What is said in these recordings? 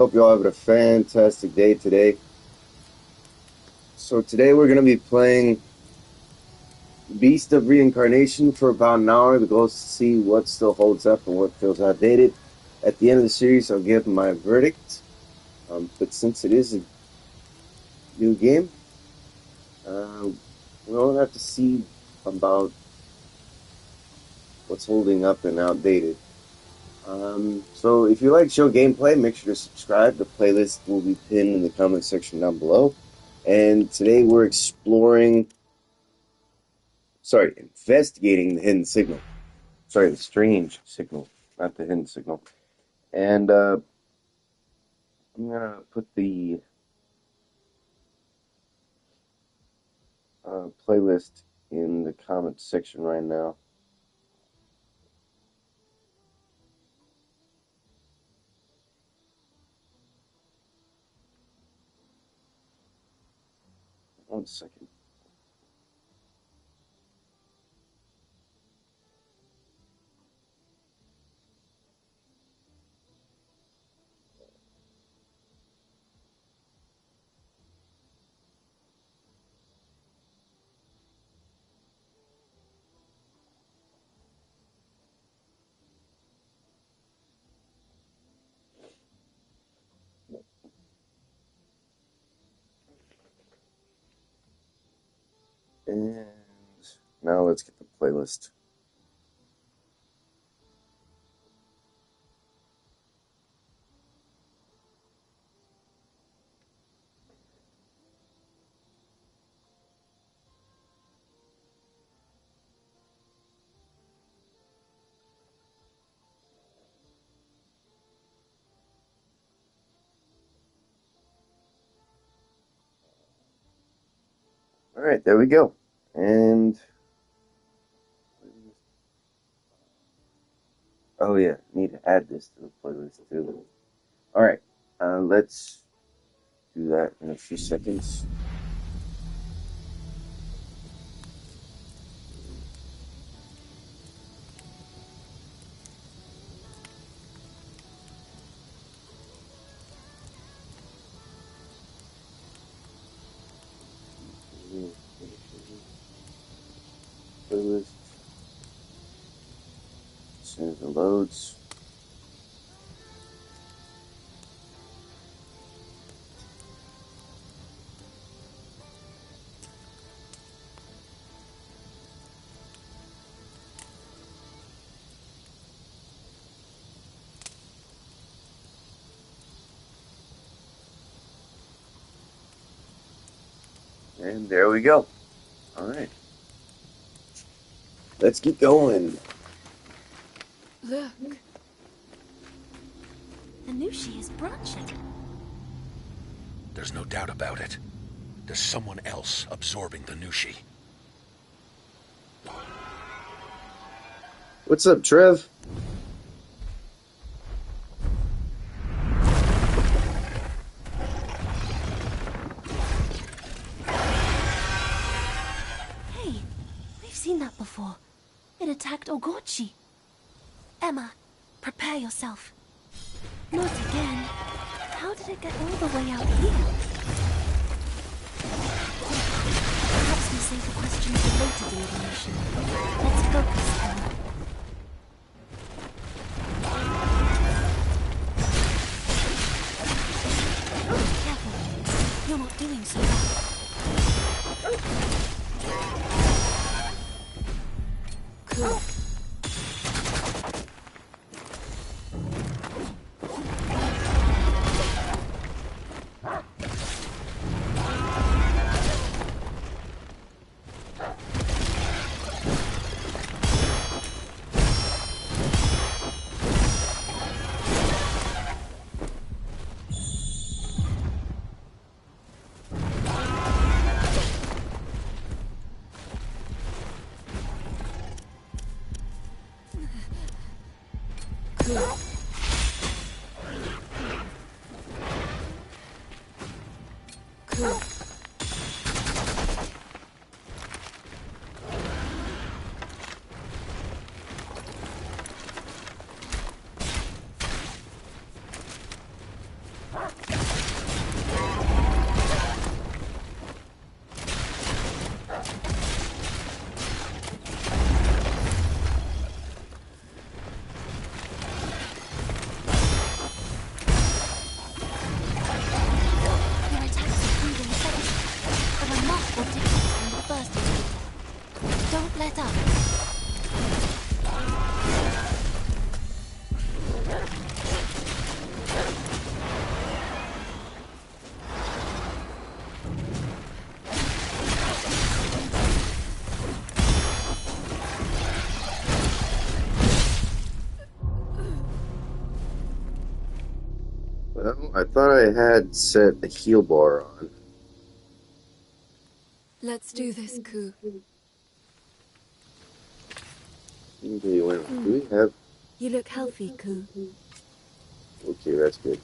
Hope you all having a fantastic day today. So today we're going to be playing Beast of Reincarnation for about an hour. The goal is to see what still holds up and what feels outdated. At the end of the series, I'll give my verdict. But since it is a new game, we'll have to see about what's holding up and outdated. So if you like show gameplay, make sure to subscribe. The playlist will be pinned in the comment section down below. And today we're investigating the hidden signal. Sorry, the strange signal, not the hidden signal. And I'm gonna put the playlist in the comment section right now. One second. And now let's get the playlist. All right, there we go. And oh yeah, need to add this to the playlist too. All right, let's do that in a few seconds. Playlist. As soon as it loads. And there we go. All right. Let's get going. Look. The Nushi is branching. There's no doubt about it. There's someone else absorbing the Nushi. What's up, Trev? Hey, we've seen that before. It attacked Ogochi. Emma, prepare yourself. Not again. How did it get all the way out here? Perhaps we save the questions for later deliberation. Let's focus, Emma. Careful. You're not doing so well. Cool. Cool. Your attacks are proving effective. A remarkable difference from the first encounter. Don't let up. Well, I thought I had set a heal bar on. Let's do this, Ku. Okay, wait, do we have... You look healthy, Ku. Okay, that's good.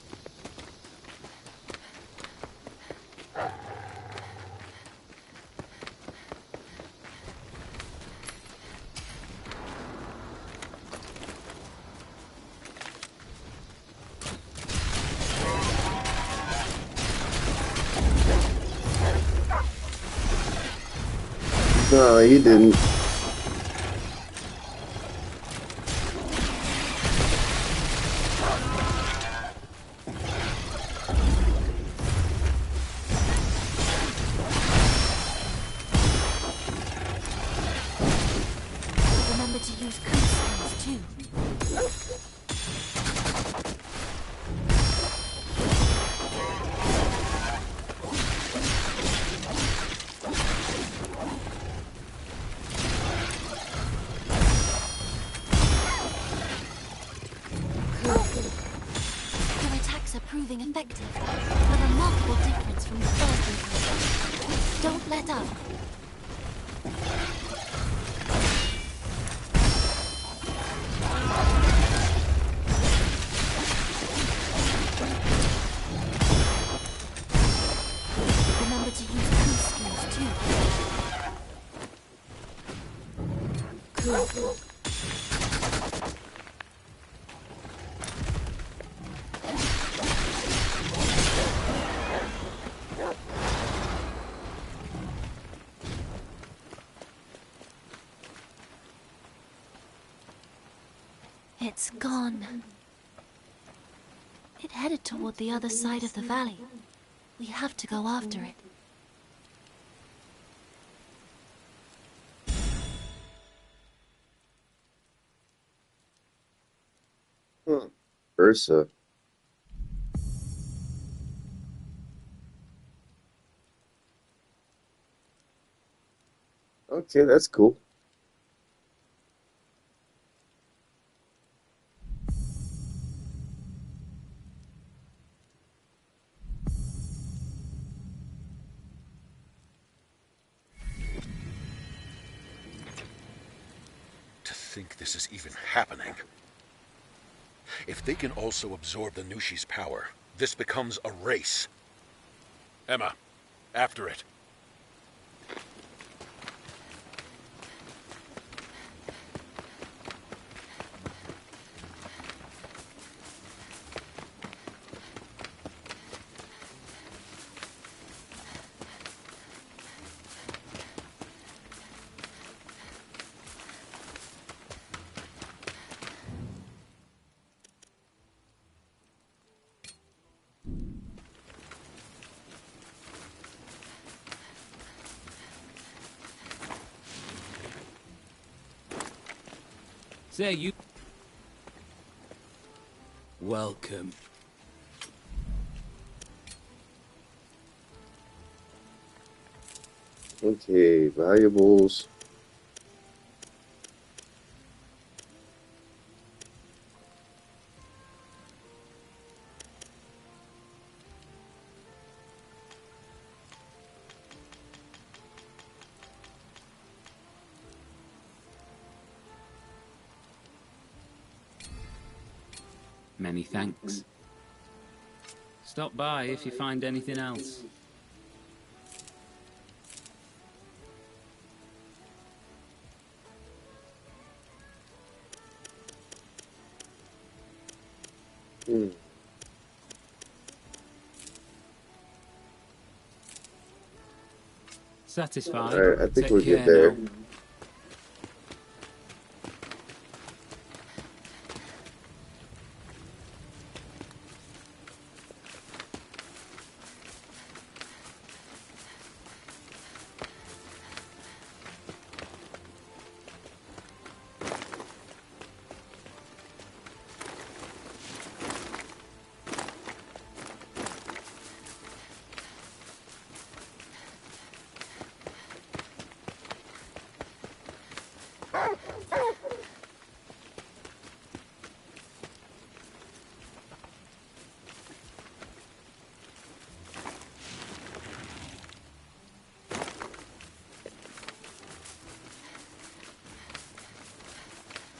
No, you didn't. Remember to use Ku skills too. Your attacks are proving effective. A remarkable difference from the first encounter. Don't let up. Remember to use Ku skills too. Ku. It's gone. It headed toward the other side of the valley. We have to go after it. Huh. Ursa. Okay, that's cool. To think this is even happening. If they can also absorb the Nushi's power, this becomes a race. Emma, after it. Say you. Welcome. Okay, valuables. Many thanks. Stop by if you find anything else. Hmm. Satisfied? Alright, I think Take we're good care there. now.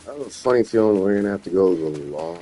I have a funny feeling we're gonna have to go the long.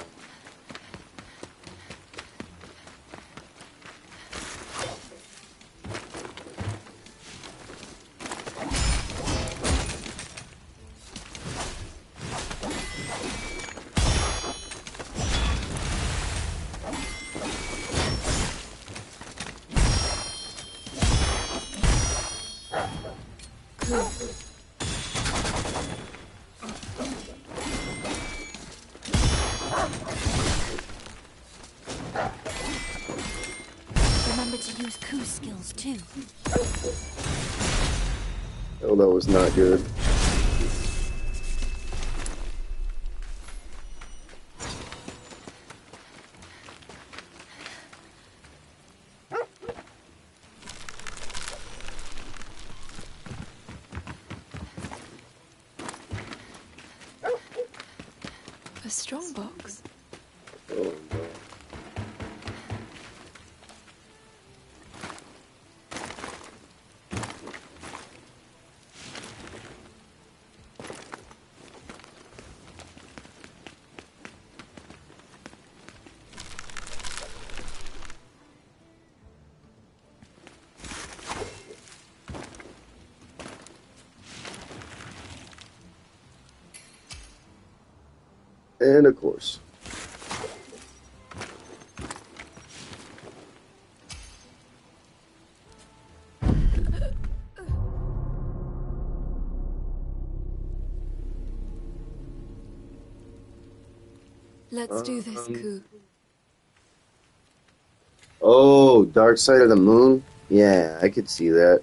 Remember to use Ku's skills too. Oh, that was not good. A strong box. Oh, no. And of course. Let's do this, Um, Ku. Oh, Dark Side of the Moon? Yeah, I could see that.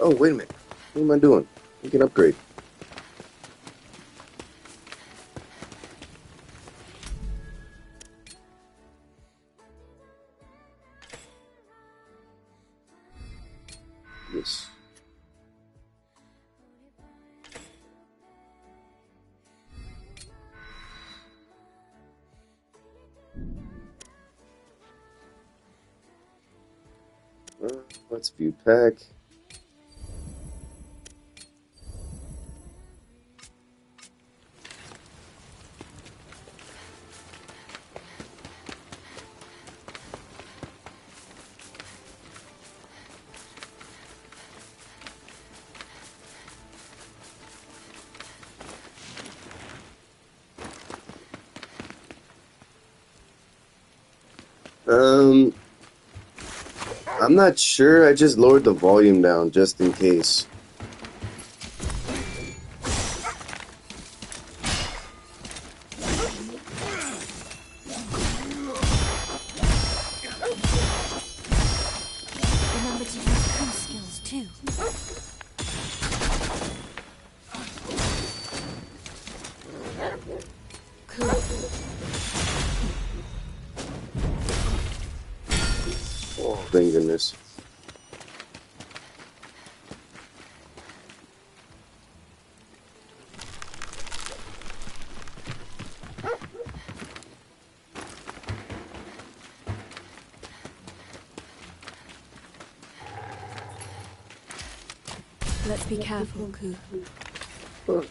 Oh, wait a minute. What am I doing? We can upgrade. Yes. Let's view pack. Um, I'm not sure. I just lowered the volume down just in case. Remember to use Ku's skills too. Ku. Oh, thank goodness. Let's be careful, Ku. Huh.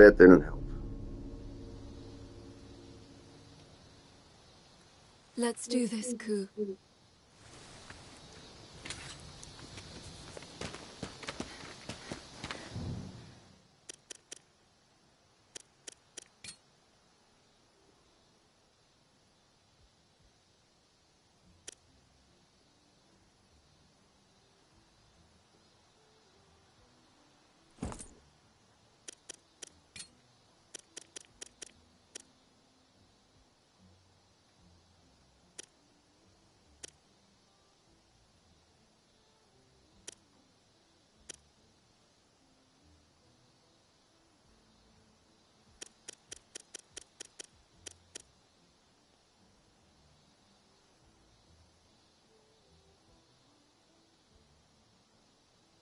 bet they didn't help. Let's do this, Ku.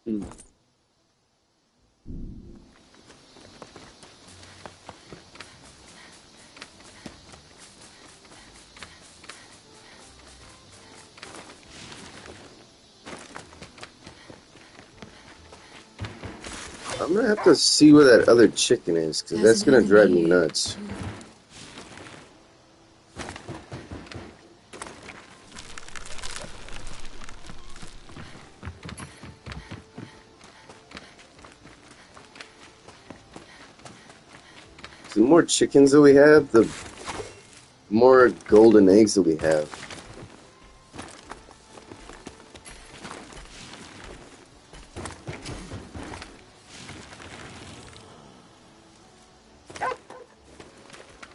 Hmm. I'm gonna have to see where that other chicken is, because There's that's an gonna drive enemy me here. nuts. The more chickens that we have, the more golden eggs that we have.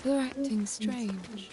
They're acting strange.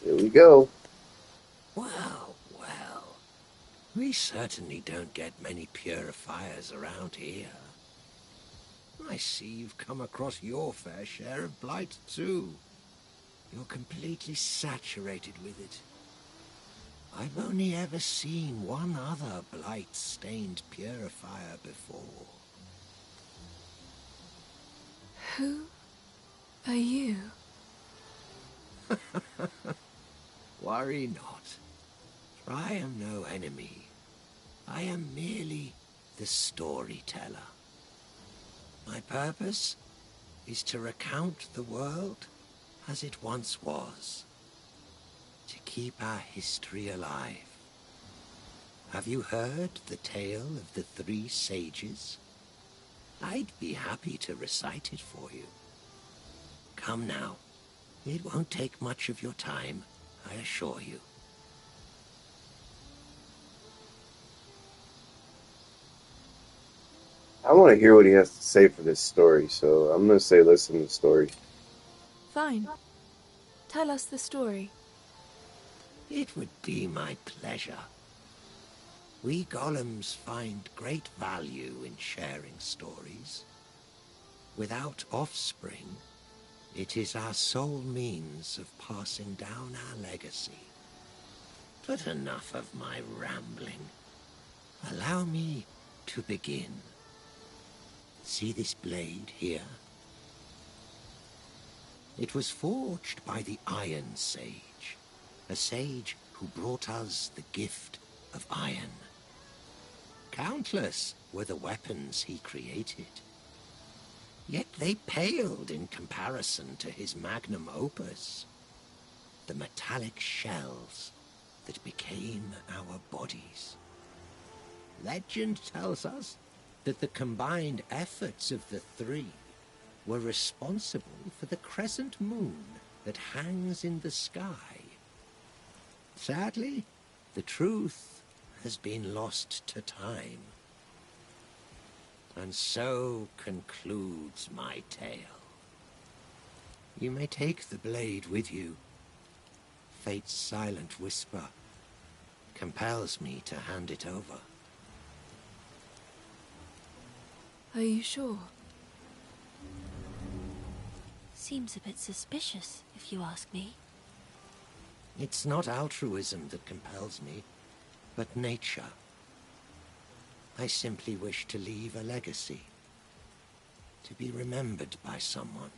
Here we go. Well, well. We certainly don't get many purifiers around here. I see you've come across your fair share of blight too. You're completely saturated with it. I've only ever seen one other blight-stained purifier before. Who are you? Worry not, for I am no enemy. I am merely the storyteller. My purpose is to recount the world as it once was, to keep our history alive. Have you heard the tale of the three sages? I'd be happy to recite it for you. Come now, it won't take much of your time, I assure you. I want to hear what he has to say for this story, so I'm gonna say listen to the story. Fine. Tell us the story. It would be my pleasure. We golems find great value in sharing stories. Without offspring, it is our sole means of passing down our legacy. But enough of my rambling. Allow me to begin. See this blade here? It was forged by the Iron Sage, a sage who brought us the gift of iron. Countless were the weapons he created, yet they paled in comparison to his magnum opus, the metallic shells that became our bodies. Legend tells us that the combined efforts of the three were responsible for the crescent moon that hangs in the sky. Sadly, the truth has been lost to time. And so concludes my tale. You may take the blade with you. fate's silent whisper compels me to hand it over. Are you sure? Seems a bit suspicious, if you ask me. It's not altruism that compels me, but nature. I simply wish to leave a legacy, to be remembered by someone.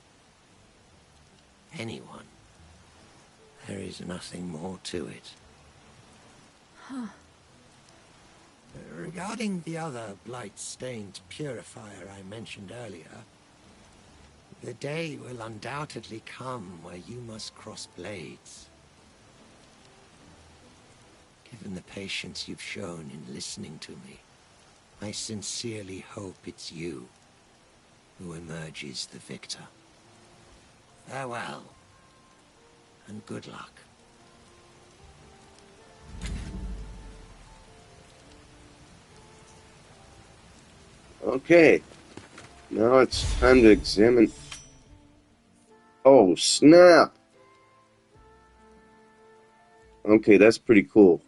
Anyone. There is nothing more to it. Huh. Regarding the other blight-stained purifier I mentioned earlier, the day will undoubtedly come where you must cross blades. Given the patience you've shown in listening to me, I sincerely hope it's you who emerges the victor. Farewell, and good luck. Okay, now it's time to examine. Oh, snap! Okay, that's pretty cool.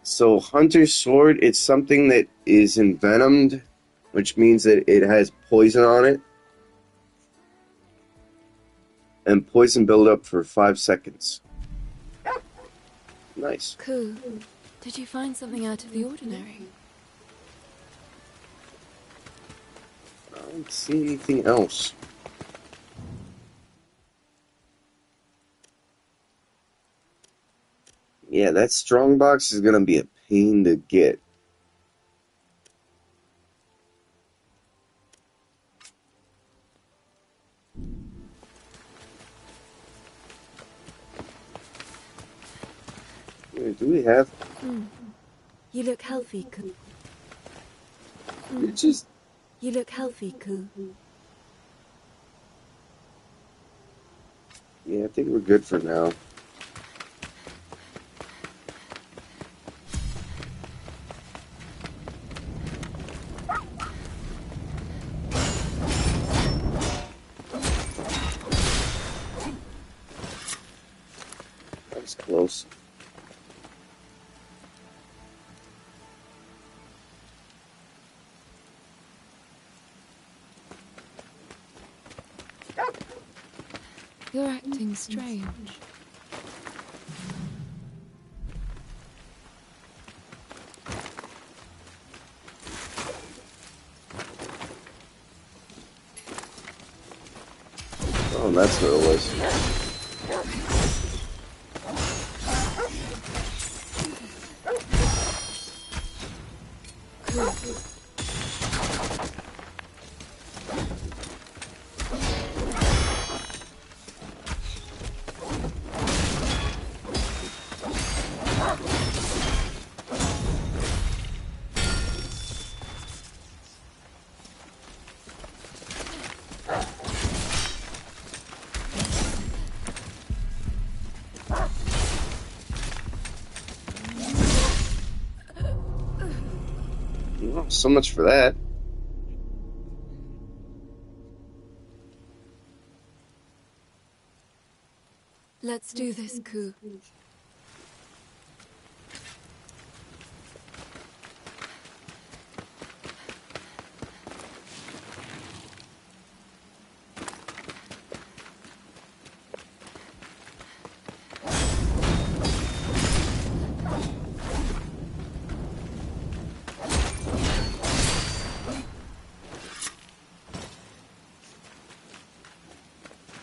So, Hunter's Sword, it's something that is envenomed, which means that it has poison on it. And poison build up for 5 seconds. Nice. Ku, did you find something out of the ordinary? I don't see anything else. Yeah, that strongbox is gonna be a pain to get. Wait, do we have? You look healthy, Ku. It's just. You look healthy, Ku. Yeah, I think we're good for now. That was close. You're acting strange. Oh, that's what it was. Well, so much for that. Let's do this, Ku.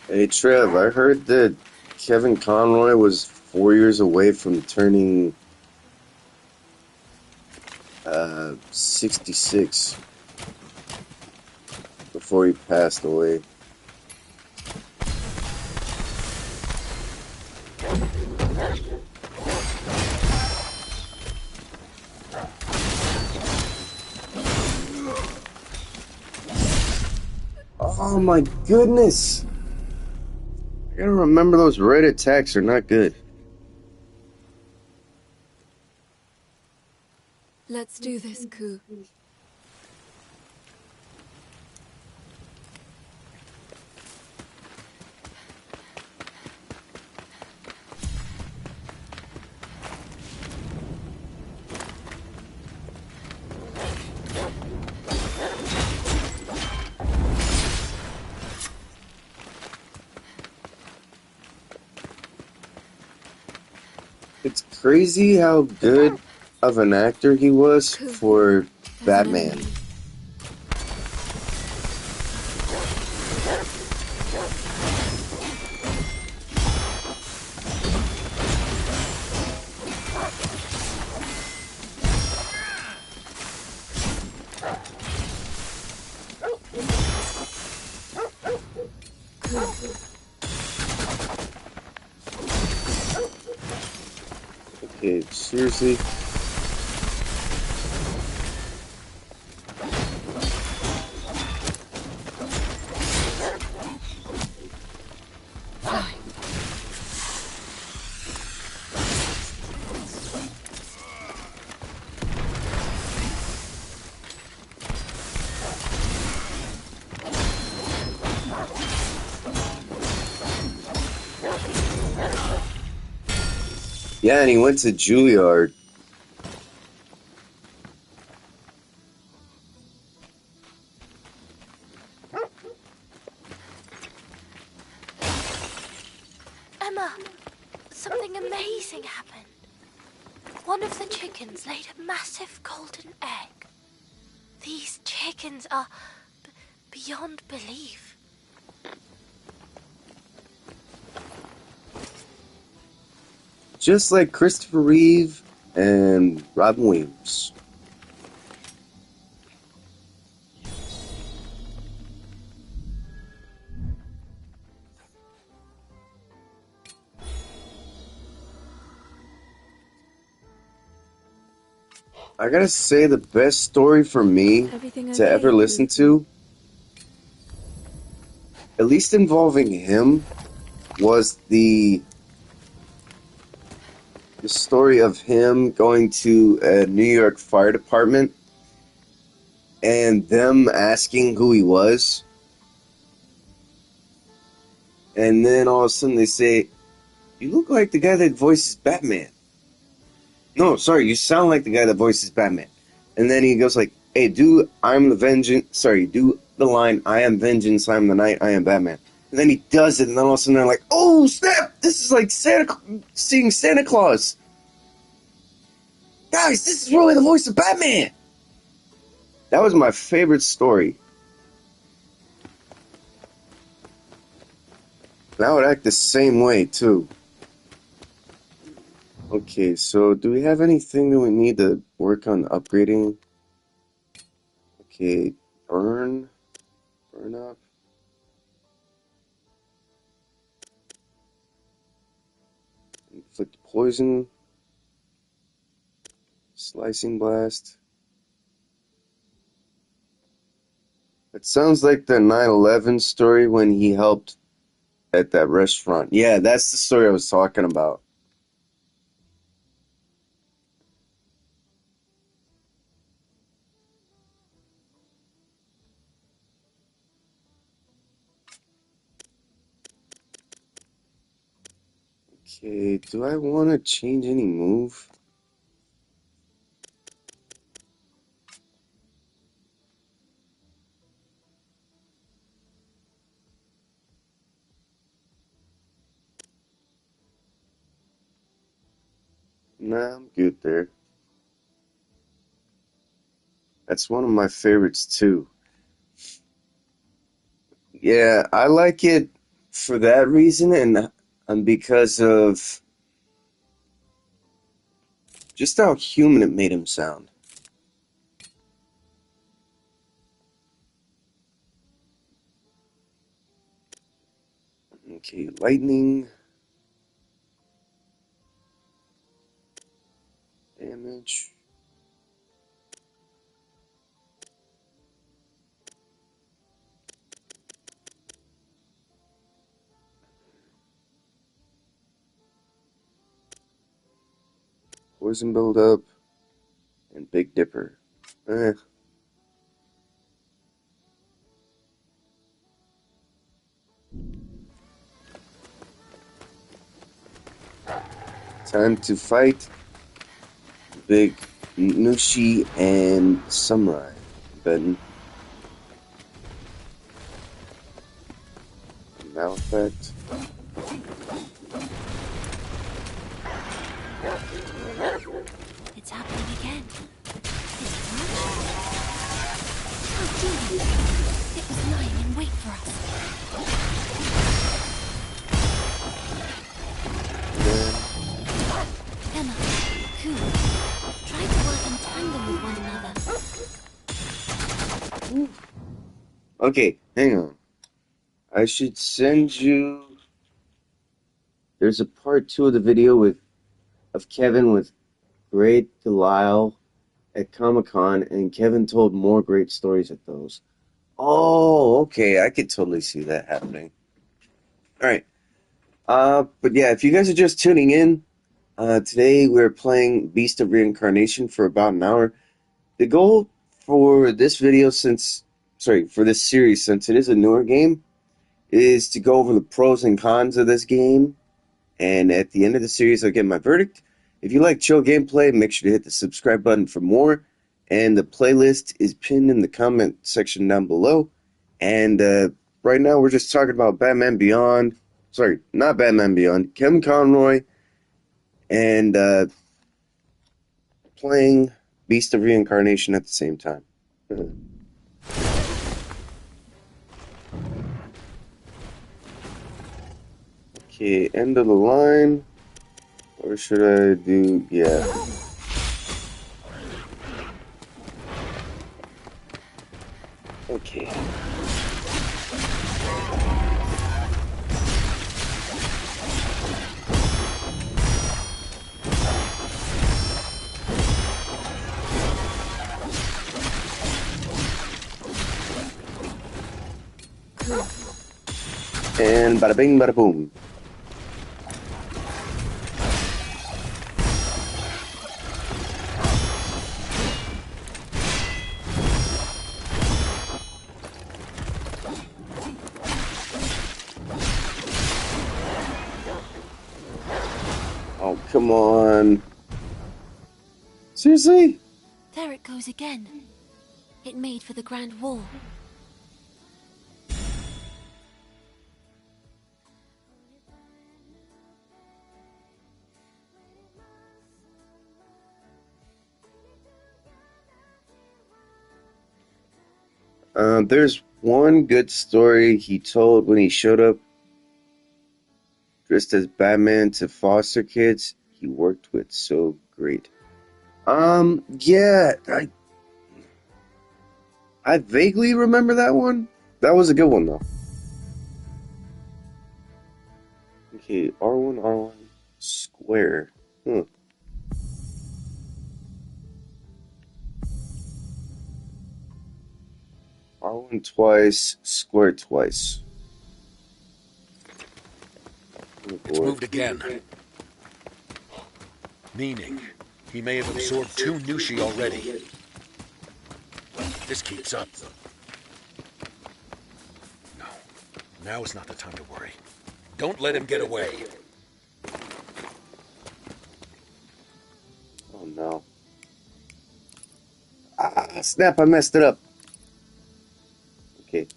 Hey Trev, I heard that Kevin Conroy was 4 years away from turning 66 before he passed away. Oh my goodness! I gotta remember those red attacks are not good. Let's do this, Ku. crazy how good of an actor he was for There's an Batman. enemy. Okay, seriously? Yeah, and he went to Juilliard. Emma, something amazing happened. One of the chickens laid a massive golden egg. These chickens are beyond belief. Just like Christopher Reeve and Robin Williams. I gotta say, the best story for me Everything to okay, ever listen to, at least involving him, was the story of him going to a New York fire department and them asking who he was. And then all of a sudden they say, "You look like the guy that voices Batman." No, sorry, you sound like the guy that voices Batman. And then he goes like, "Hey, do the line, 'I am vengeance, I am the night, I am Batman.'" And then he does it, and then all of a sudden they're like, "Oh, snap! This is like seeing Santa Claus. Guys, this is really the voice of Batman." That was my favorite story. And I would act the same way, too. Okay, so do we have anything that we need to work on upgrading? Okay, burn up. Inflict poison. Slicing blast. It sounds like the 9/11 story when he helped at that restaurant. Yeah, that's the story I was talking about. Okay, do I want to change any move? Nah, I'm good there. That's one of my favorites too. Yeah, I like it for that reason and because of just how human it made him sound. Okay, lightning damage. Poison buildup and Big Dipper. Eh, time to fight Big Nushi and Samurai. Then now effect. again. Did it work? How genius! It was lying in wait for us. Emma, Ku, try to work in tandem with one another. Okay, hang on. I should send you... There's a part 2 of the video of Kevin with Great Delisle at Comic-Con, and Kevin told more great stories at those. Oh, okay, I could totally see that happening. Alright. But yeah, if you guys are just tuning in, today we're playing Beast of Reincarnation for about an hour. The goal for this video, for this series, since it is a newer game, is to go over the pros and cons of this game, and at the end of the series I'll get my verdict. If you like chill gameplay, make sure to hit the subscribe button for more, and the playlist is pinned in the comment section down below. And right now we're just talking about Batman Beyond, sorry, not Batman Beyond, Kevin Conroy, and playing Beast of Reincarnation at the same time. Okay, end of the line. Or should I do... yeah. Okay. And bada bing, bada boom. Oh, come on. Seriously? There it goes again. It made for the Grand Wall. There's one good story he told when he showed up dressed as Batman to foster kids he worked with. So great. Yeah, I vaguely remember that one. That was a good one, though. Okay, R1, square. Huh. R1 twice, square twice. Oh, It's boy. moved again. Meaning, he may have absorbed 2 Nushi already. If this keeps up... No, now is not the time to worry. Don't let him get away. Oh no. Ah, snap, I messed it up. Okay.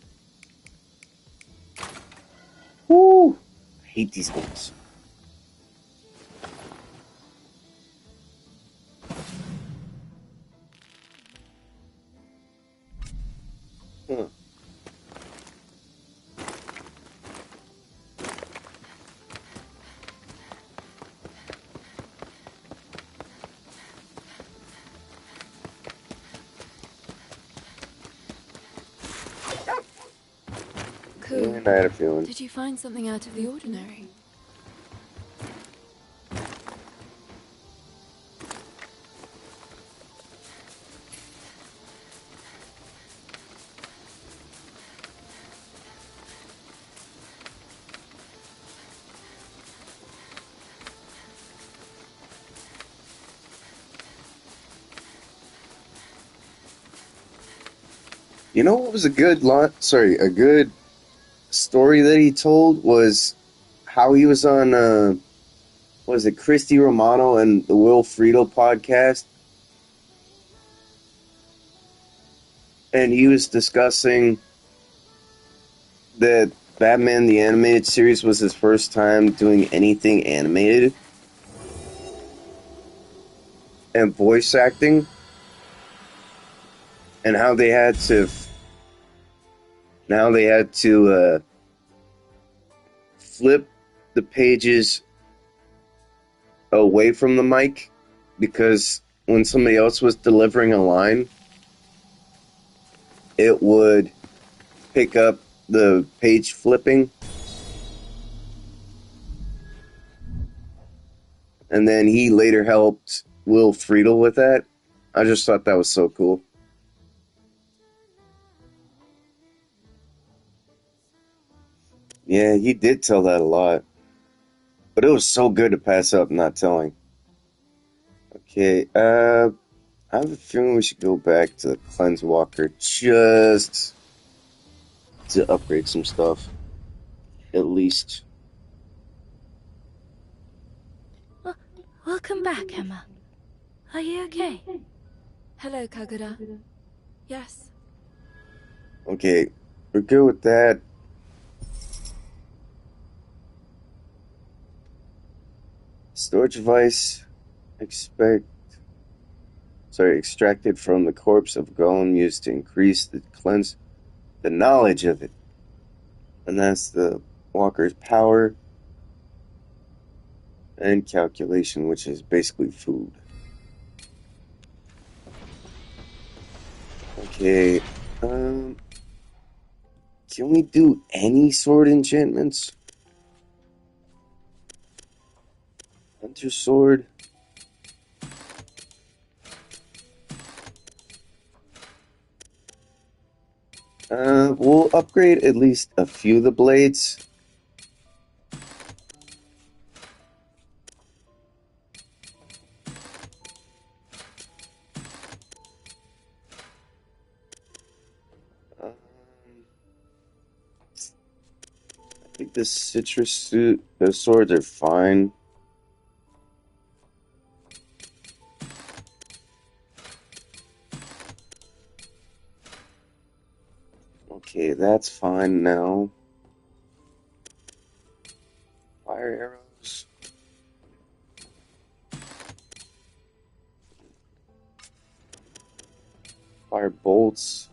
Woo! I hate these games. Huh. Ku, And I had a feeling. did you find something out of the ordinary? You know what was a good a good story that he told was how he was on was it Christy Romano and the Will Friedle podcast, and he was discussing that Batman the Animated Series was his first time doing anything animated. and voice acting, and how they had to flip the pages away from the mic, because when somebody else was delivering a line, it would pick up the page flipping. And then he later helped Will Friedle with that. I just thought that was so cool. Yeah, he did tell that a lot. But it was so good to pass up not telling. Okay, I have a feeling we should go back to the Cleanse Walker just to upgrade some stuff. At least. Welcome back, Emma. Are you okay? Hello, Kagura. Yes. Okay, we're good with that. Storage device extracted from the corpse of Golem used to increase the knowledge of it. And that's the walker's power and calculation, which is basically food. Okay, can we do any sword enchantments? Hunter sword. We'll upgrade at least a few of the blades. I think the the swords are fine. Okay, that's fine now. Fire arrows. Fire bolts.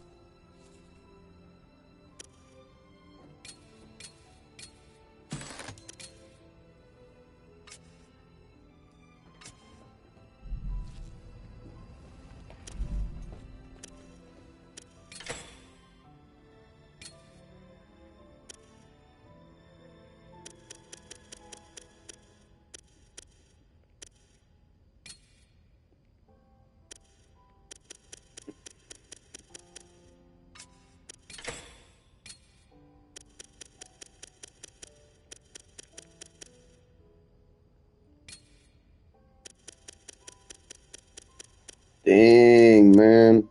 Dang, man.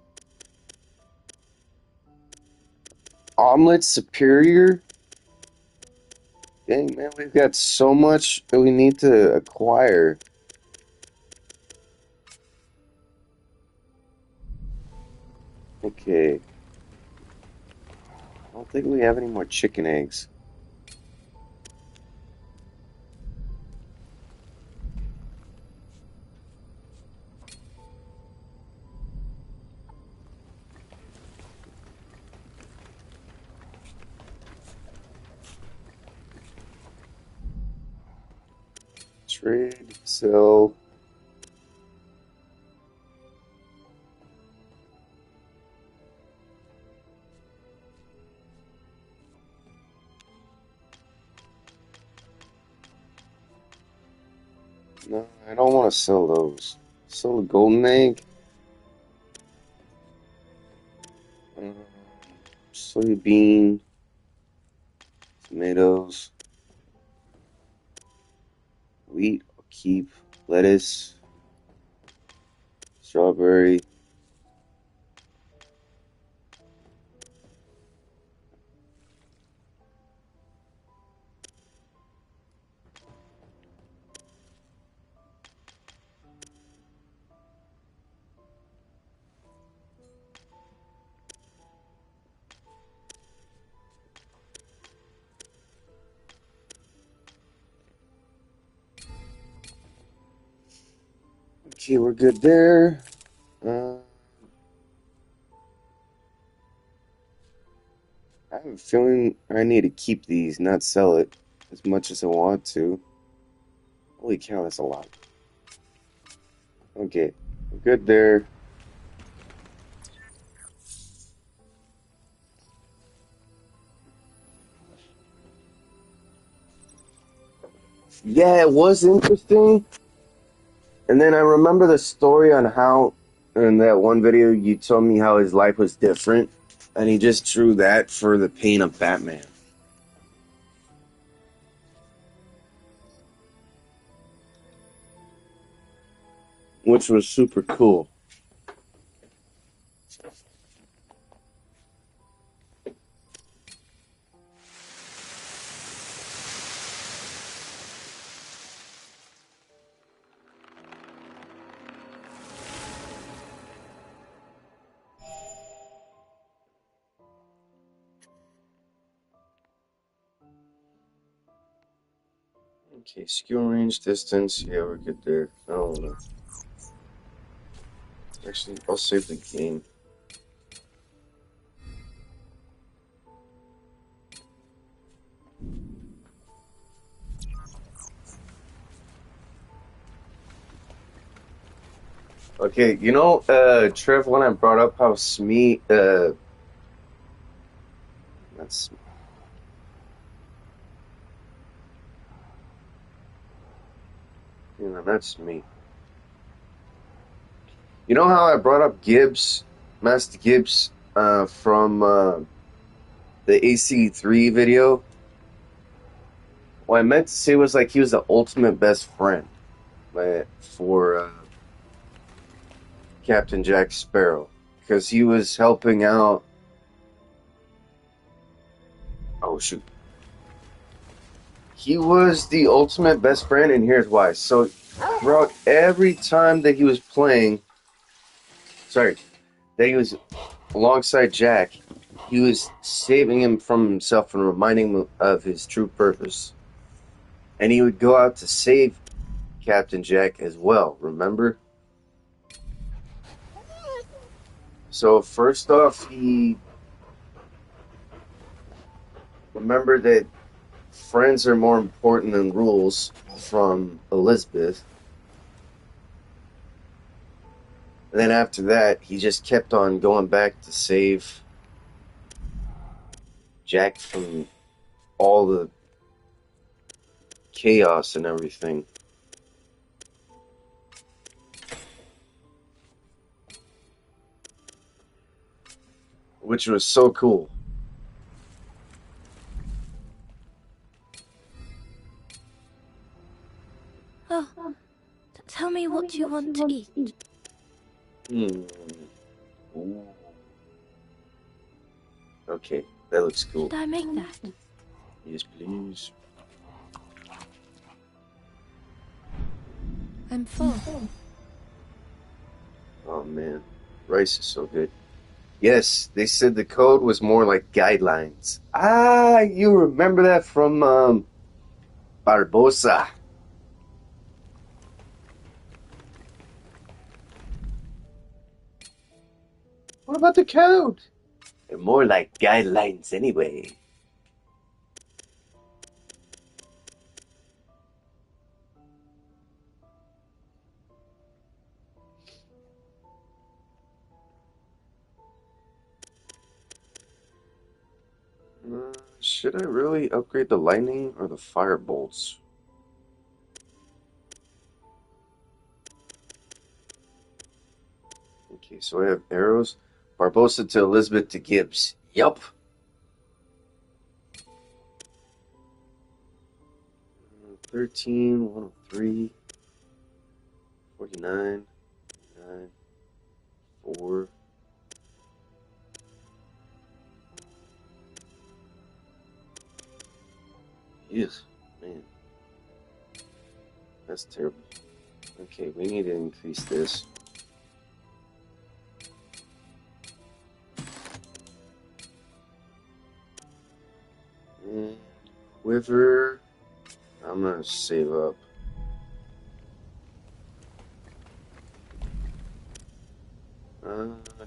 Omelet superior? Dang, man, we've got so much that we need to acquire. Okay. I don't think we have any more chicken eggs. Trade, sell. No, I don't want to sell those. Sell a golden egg. Um, Soybean. Tomatoes. Wheat. I'll keep. Lettuce. Strawberry. Okay, we're good there. I have a feeling I need to keep these, not sell it as much as I want to. Holy cow, that's a lot. Okay, we're good there. Yeah, it was interesting. And then I remember the story on how, in that one video, you told me how his life was different. And he just drew that for the pain of Batman. Which was super cool. Okay, skill range, distance. Yeah, we're good there. I don't know. Actually, I'll save the game. Okay, you know, Trev, when I brought up how Smee, that's, that's me. You know how I brought up Gibbs, Master Gibbs, from the AC3 video? What I meant to say was like he was the ultimate best friend for Captain Jack Sparrow, because he was helping out. Oh shoot. He was the ultimate best friend, and here's why. So, throughout every time that he was playing, sorry, that he was alongside Jack, he was saving him from himself and reminding him of his true purpose. And he would go out to save Captain Jack as well, remember? So, first off, he remembered that friends are more important than rules from Elizabeth. And then after that, he just kept on going back to save Jack from all the chaos and everything. Which was so cool. Oh, tell me what you want to eat. Hmm. Ooh. Okay, that looks cool. Should I make that? Yes, please. I'm full. Oh man, rice is so good. Yes, they said the code was more like guidelines. Ah, you remember that from Barbosa. What about the code? They're more like guidelines anyway. Should I really upgrade the lightning or the fire bolts? Okay, so I have arrows. Barbosa to Elizabeth to Gibbs. Yup. 13, 103, 49, 9, 4. Yes, man. That's terrible. Okay, we need to increase this. And quiver. I'm gonna save up.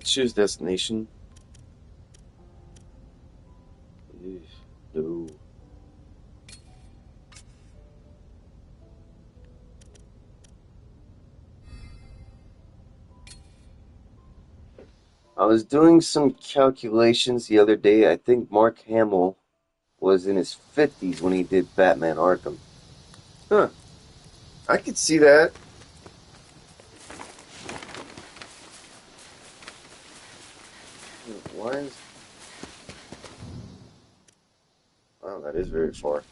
Choose destination. No. I was doing some calculations the other day. I think Mark Hamill was in his 50s when he did Batman Arkham. Huh. I could see that. Why is... Oh, that is very far.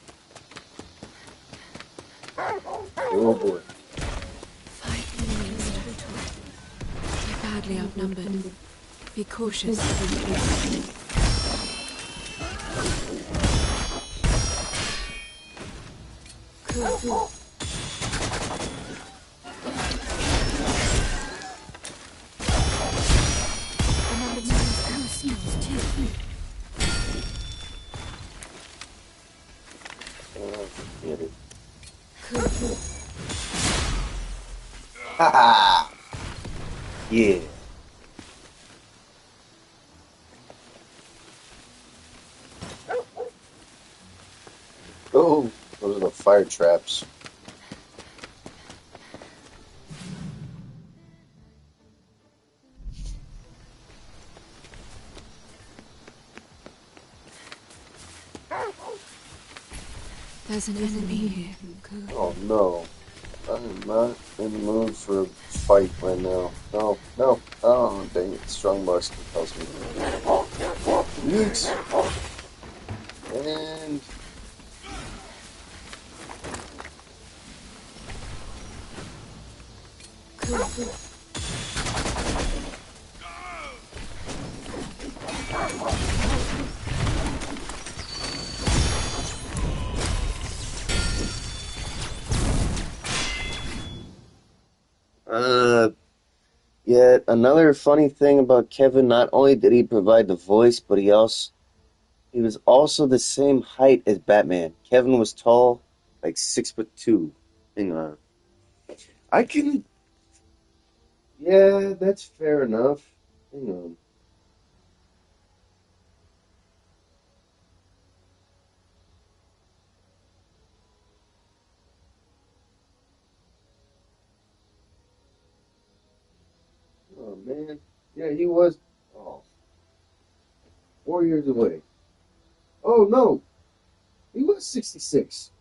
Oh boy. 5 enemies total. They're badly outnumbered. Be cautious. Cool. Remember to use those skills too. Get it. Cool. Haha! Yeah. Oh, those are the fire traps. There's an enemy here. Cool. Oh no. I'm not in the mood for a fight right now. No, no. Oh, dang it. Strong box compels me. Yeet. And... Cool. Yet another funny thing about Kevin, not only did he provide the voice, but he was also the same height as Batman. Kevin was tall, like 6'2". Hang on. I can... Yeah, that's fair enough. Hang on. Oh, man. Yeah, he was... Oh, 4 years away. Oh, no. He was 66.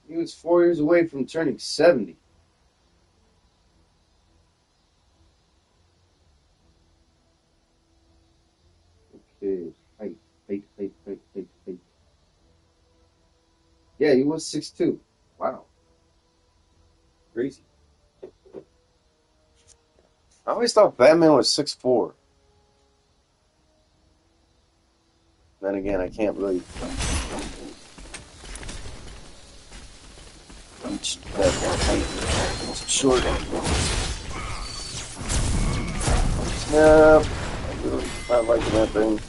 He was 4 years away from turning 70. Okay. Height. Yeah, he was 6'2". Wow. Crazy. I always thought Batman was 6'4". Then again, I can't really reach that height. It's short. Yeah, I'm really not liking that thing.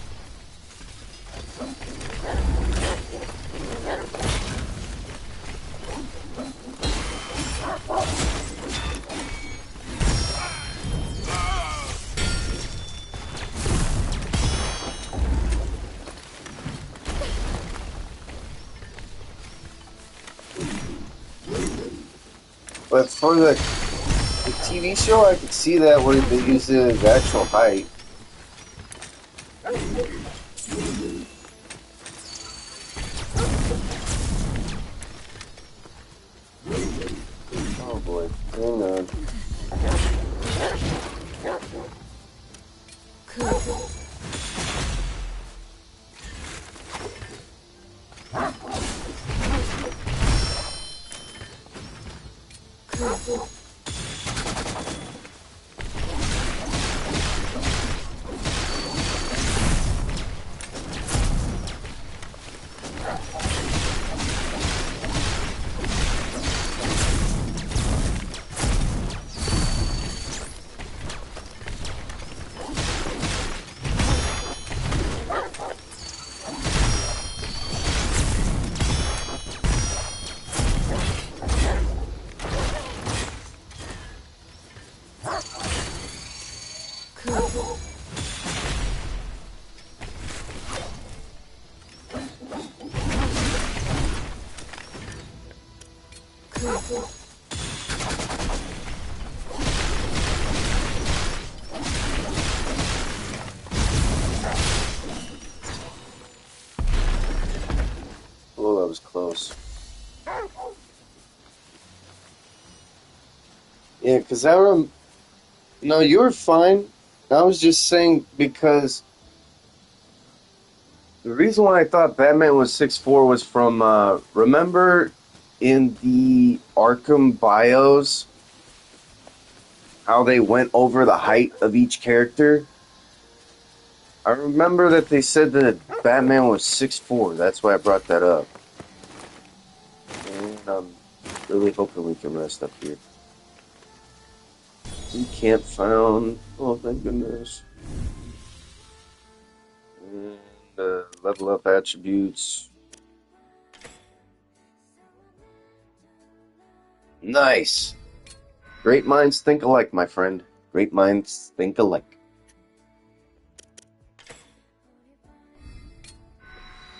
But for the TV show, I could see that where they use his actual height. Oh boy, hang on. Cool. Cool. Oh, that was close. Yeah, because no, you were fine. I was just saying because the reason why I thought Batman was 6'4" was from, remember in the Arkham bios, how they went over the height of each character? I remember that they said that Batman was 6'4". That's why I brought that up. And I'm really hoping we can rest up here. We can't found. Oh, thank goodness. And level up attributes. Nice. Great minds think alike, my friend. Great minds think alike.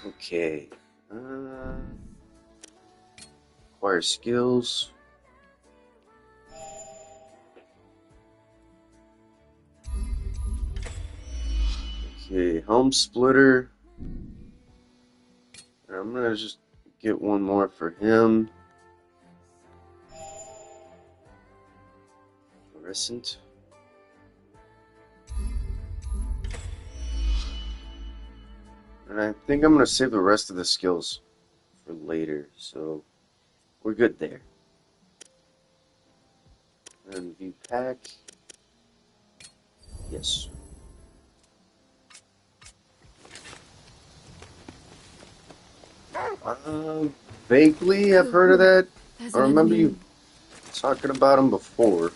Okay. Acquire skills. Okay, home splitter. I'm gonna just get one more for him. Fluorescent. And I think I'm gonna save the rest of the skills for later, so we're good there. And view pack. Yes. Vaguely I've heard of that. There's I an remember enemy. you talking about him before.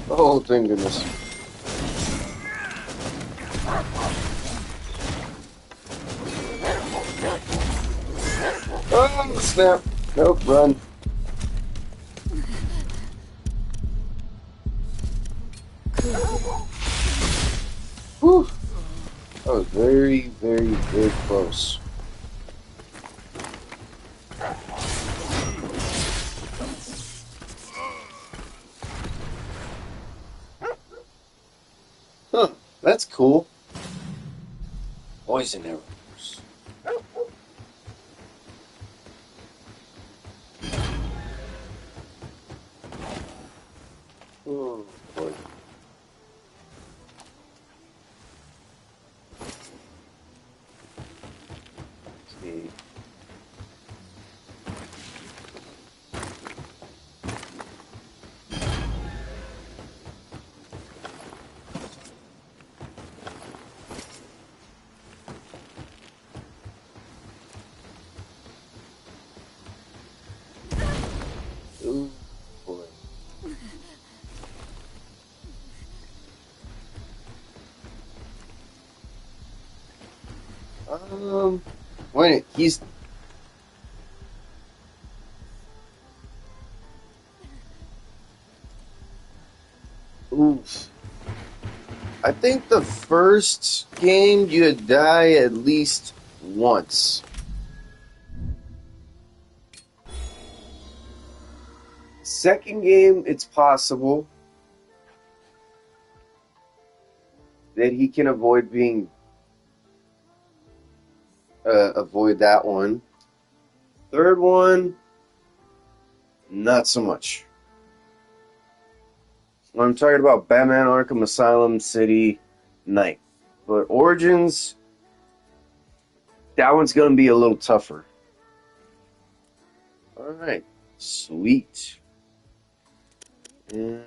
Oh, thank goodness. Oh, snap. Nope, run. Whew. That was very, very, very close. Huh, that's cool. Poison arrows. Oh, boy. Okay. Oh, boy. Wait, he's... Oof. I think the first game you die at least once. Second game, it's possible that he can avoid being avoid that one. Third one, not so much. When I'm talking about Batman Arkham Asylum City Night. But Origins, that one's going to be a little tougher. Alright, sweet. And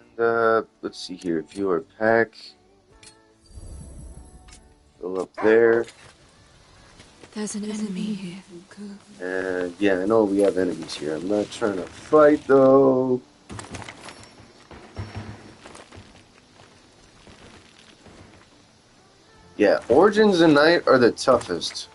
let's see here. Viewer pack. Go up there. There's an enemy here. Good. And yeah, I know we have enemies here. I'm not trying to fight though. Yeah, Origins and Night are the toughest.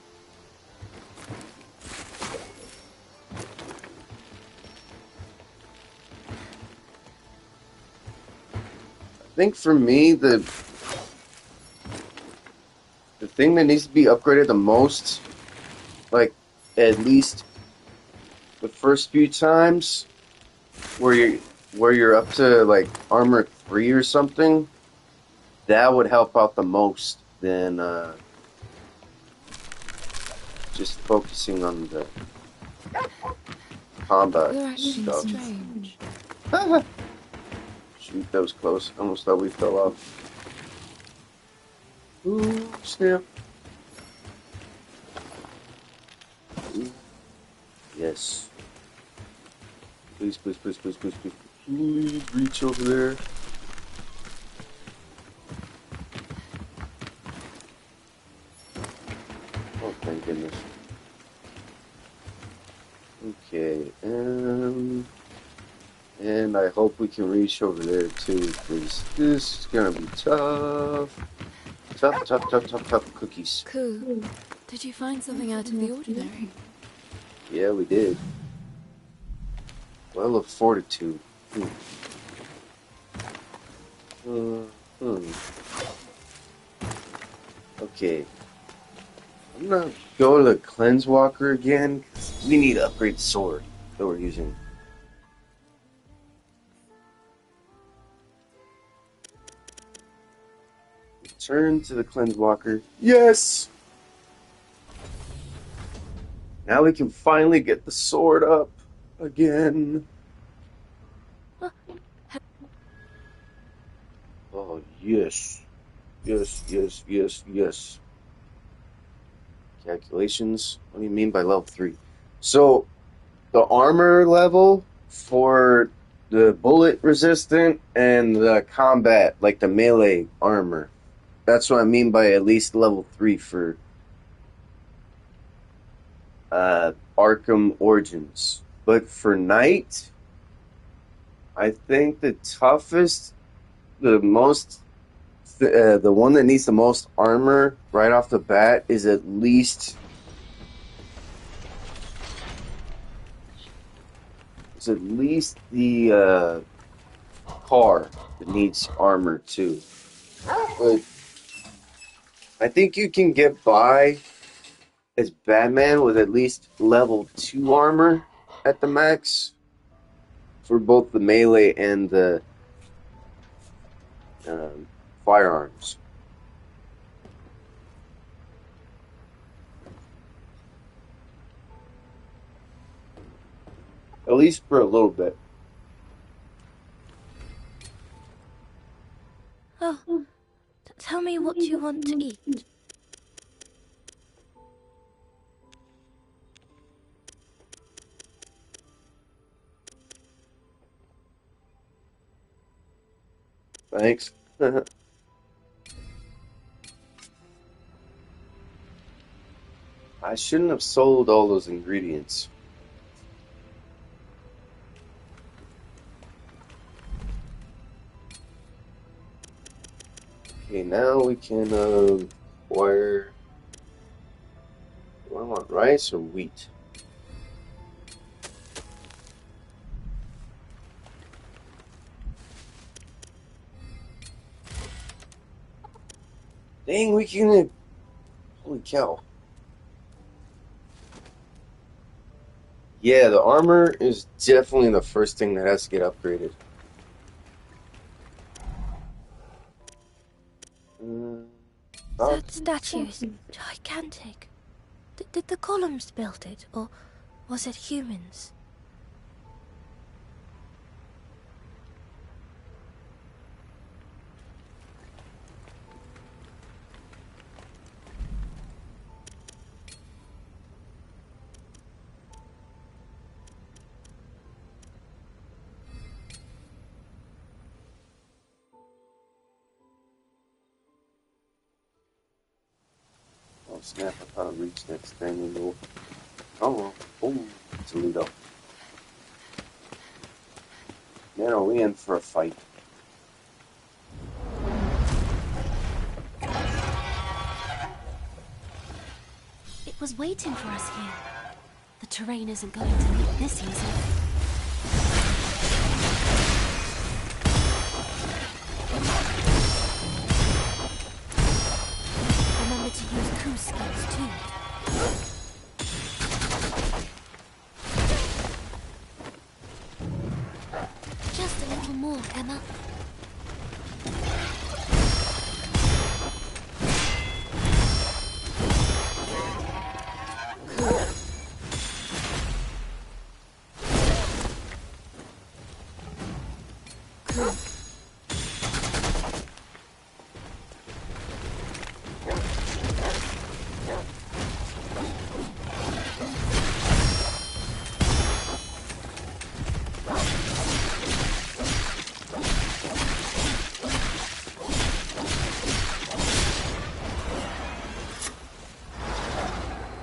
I think for me, the thing that needs to be upgraded the most, like at least the first few times, where you're up to like armor 3 or something, that would help out the most than just focusing on the combat You're acting stuff. strange. Shoot, that was close. Almost thought we fell off. Ooh, snap. Ooh. Yes. Please, please, please, please, please, please, please reach over there. Oh, thank goodness. Okay, and I hope we can reach over there too, because this is gonna be tough. Tough, tough, tough, tough, tough cookies. Cool. Did you find something out of the ordinary? Yeah, we did. Well of fortitude. Okay. I'm gonna go to the Cleanse Walker again, because we need to upgrade the sword that we're using. Return to the Cleanse Walker. Yes! Now we can finally get the sword up again. Oh, yes. Yes, yes, yes, yes. Calculations. What do you mean by level 3? So, the armor level for the bullet resistant and the combat, like the melee armor. That's what I mean by at least level 3 for Arkham Origins. But for Knight, I think the toughest, the most, the one that needs the most armor right off the bat is at least the car that needs armor too. But I think you can get by as Batman with at least level 2 armor at the max for both the melee and the firearms. At least for a little bit. Oh, tell me what you want to eat. Thanks. I shouldn't have sold all those ingredients. Okay, now we can acquire. Do I want rice or wheat? Dang, we can. Holy cow. Yeah, the armor is definitely the first thing that has to get upgraded. Oh, That statue is gigantic. Did the columns build it, or was it humans? snap, I thought I reached next thing and go. Oh, well. Oh, Toledo. Man, are we in for a fight? It was waiting for us here. The terrain isn't going to meet this easy. Remember to use coup skills too. Just a little more, Emma.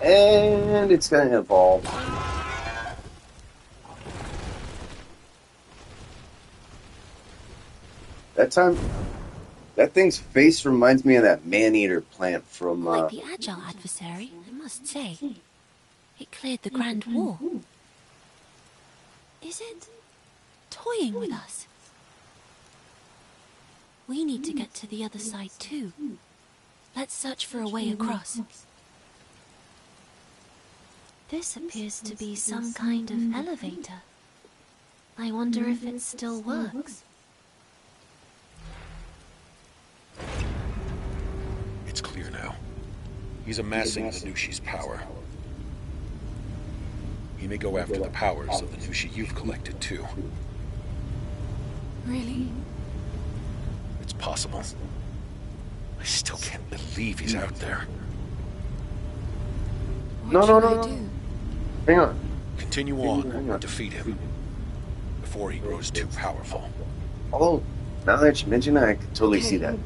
And it's going to evolve. That time, that thing's face reminds me of that man-eater plant from, Quite the agile adversary, I must say. It cleared the Grand Wall. Is it toying with us? We need to get to the other side too. Let's search for a way across. This appears to be some kind of elevator. I wonder if it still works. It's clear now. He's amassing the Nushi's power. He may go after the powers of the Nushi you've collected, too. Really? It's possible. I still can't believe he's out there. What No. should I do? Hang on. Continue on and defeat him before he grows too powerful. Although, now that you mention it, I can totally Okay. see that.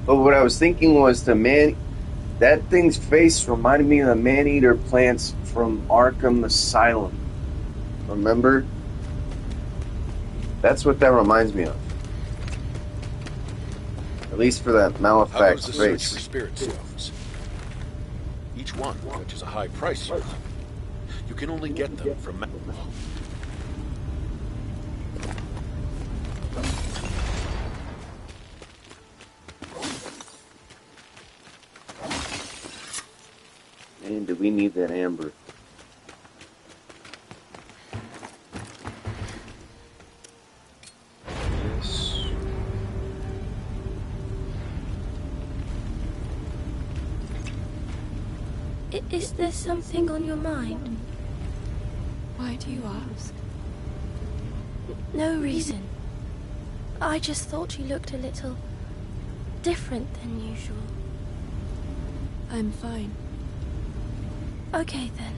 But what I was thinking was that thing's face reminded me of the man-eater plants from Arkham Asylum. Remember? That's what that reminds me of. At least for that How goes Malefac's the search for face. spirit stones? Each one fetches a high price, you know. You can only get them from... And do we need that amber? Yes. Is there something on your mind? Why do you ask? No reason. I just thought you looked a little different than usual. I'm fine. Okay then.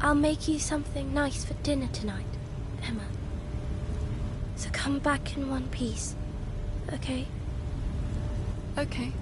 I'll make you something nice for dinner tonight, Emma. So come back in one piece, okay? Okay.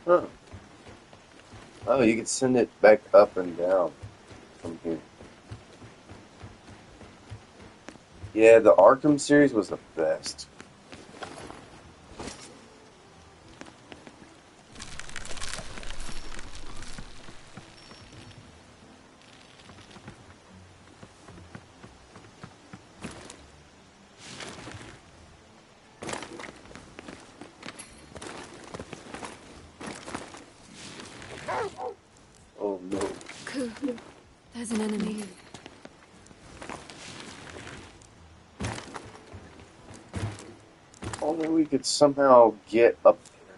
Huh. Oh, you can send it back up and down from here. Yeah, the Arkham series was the best. Oh no. Coup. There's an enemy. only we could somehow get up there.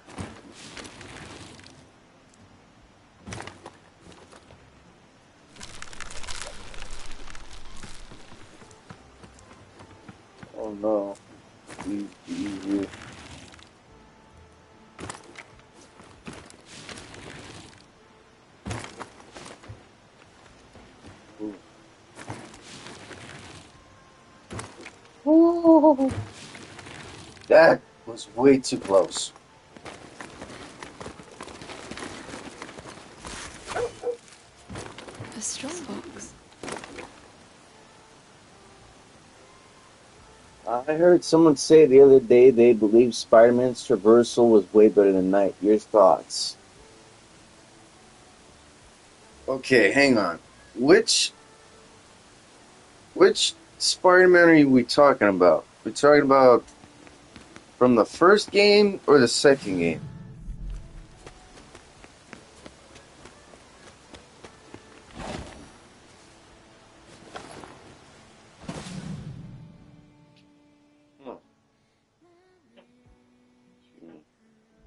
Oh no. Please be easier. Ooh. That was way too close. A strong box. I heard someone say the other day they believe Spider-Man's traversal was way better than Knight. Your thoughts? Okay, hang on. Which Spider-Man are we talking about? We talking about from the first game or the second game? Hmm.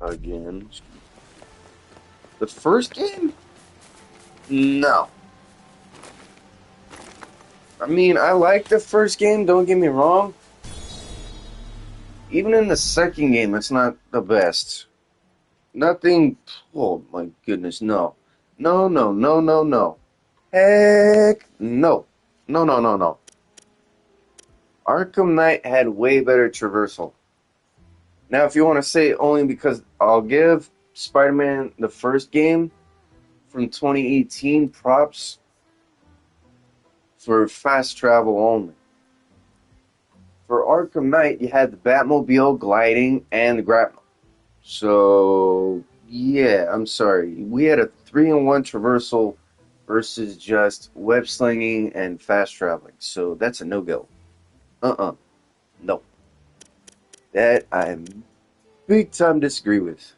Again. The first game? No. I mean, I like the first game, don't get me wrong. Even in the second game, it's not the best. Nothing. Oh my goodness, no. No, no, no, no, no. Heck no. No, no, no, no. Arkham Knight had way better traversal. Now, if you want to say only because I'll give Spider-Man the first game from 2018 props for fast travel only. For Arkham Knight, you had the Batmobile gliding and the grapple. So, yeah, I'm sorry. We had a 3-in-1 traversal versus just web slinging and fast traveling. So that's a no-go. No. That I big time disagree with.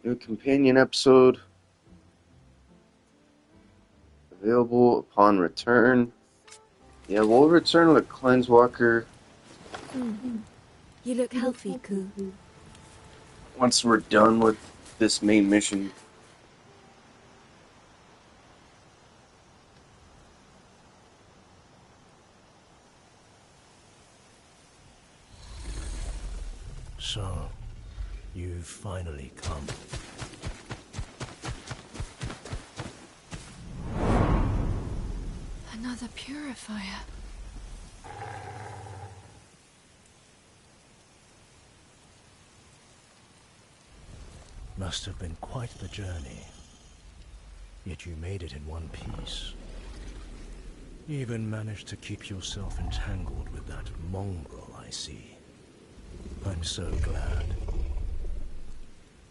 New companion episode available upon return. Yeah, we'll return with Cleanse Walker You look healthy, Koo. once we're done with this main mission. So, you've finally come. Another purifier. Must have been quite the journey. Yet you made it in one piece. Even managed to keep yourself entangled with that mongrel, I see. I'm so glad.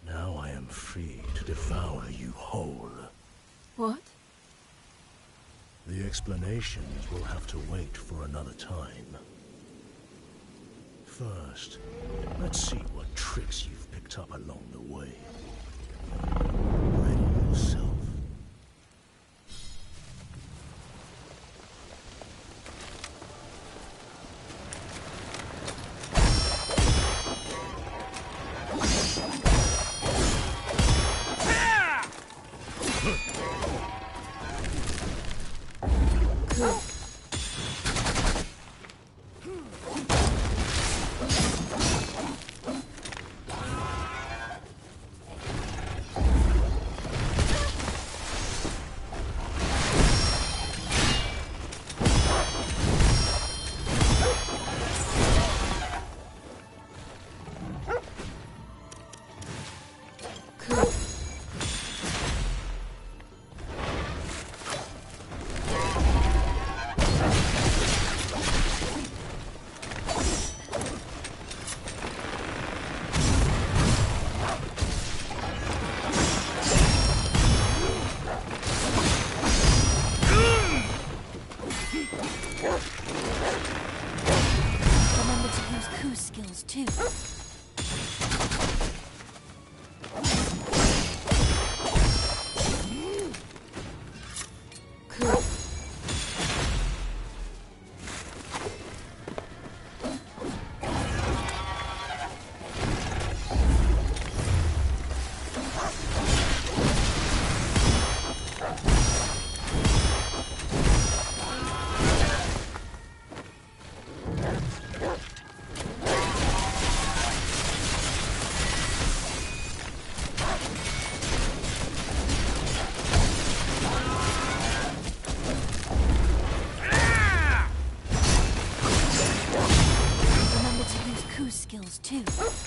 Now I am free to devour you whole. What? The explanations will have to wait for another time. First, let's see what tricks you've picked up along the way. Ready yourself. Remember to use Koo's skills too. schools, too.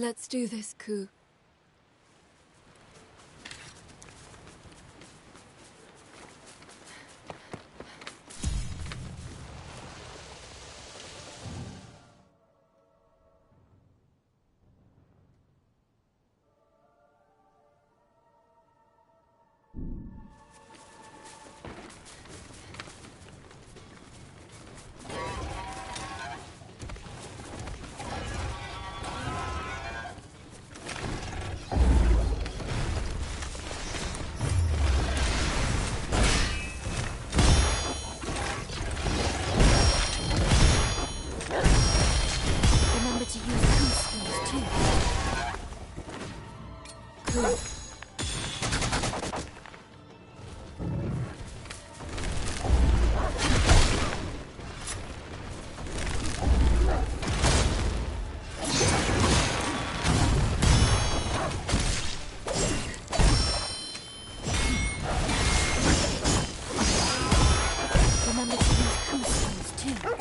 Let's do this, Ku. Remember to use Ku skills, too. Ku. Remember to use Ku skills, too.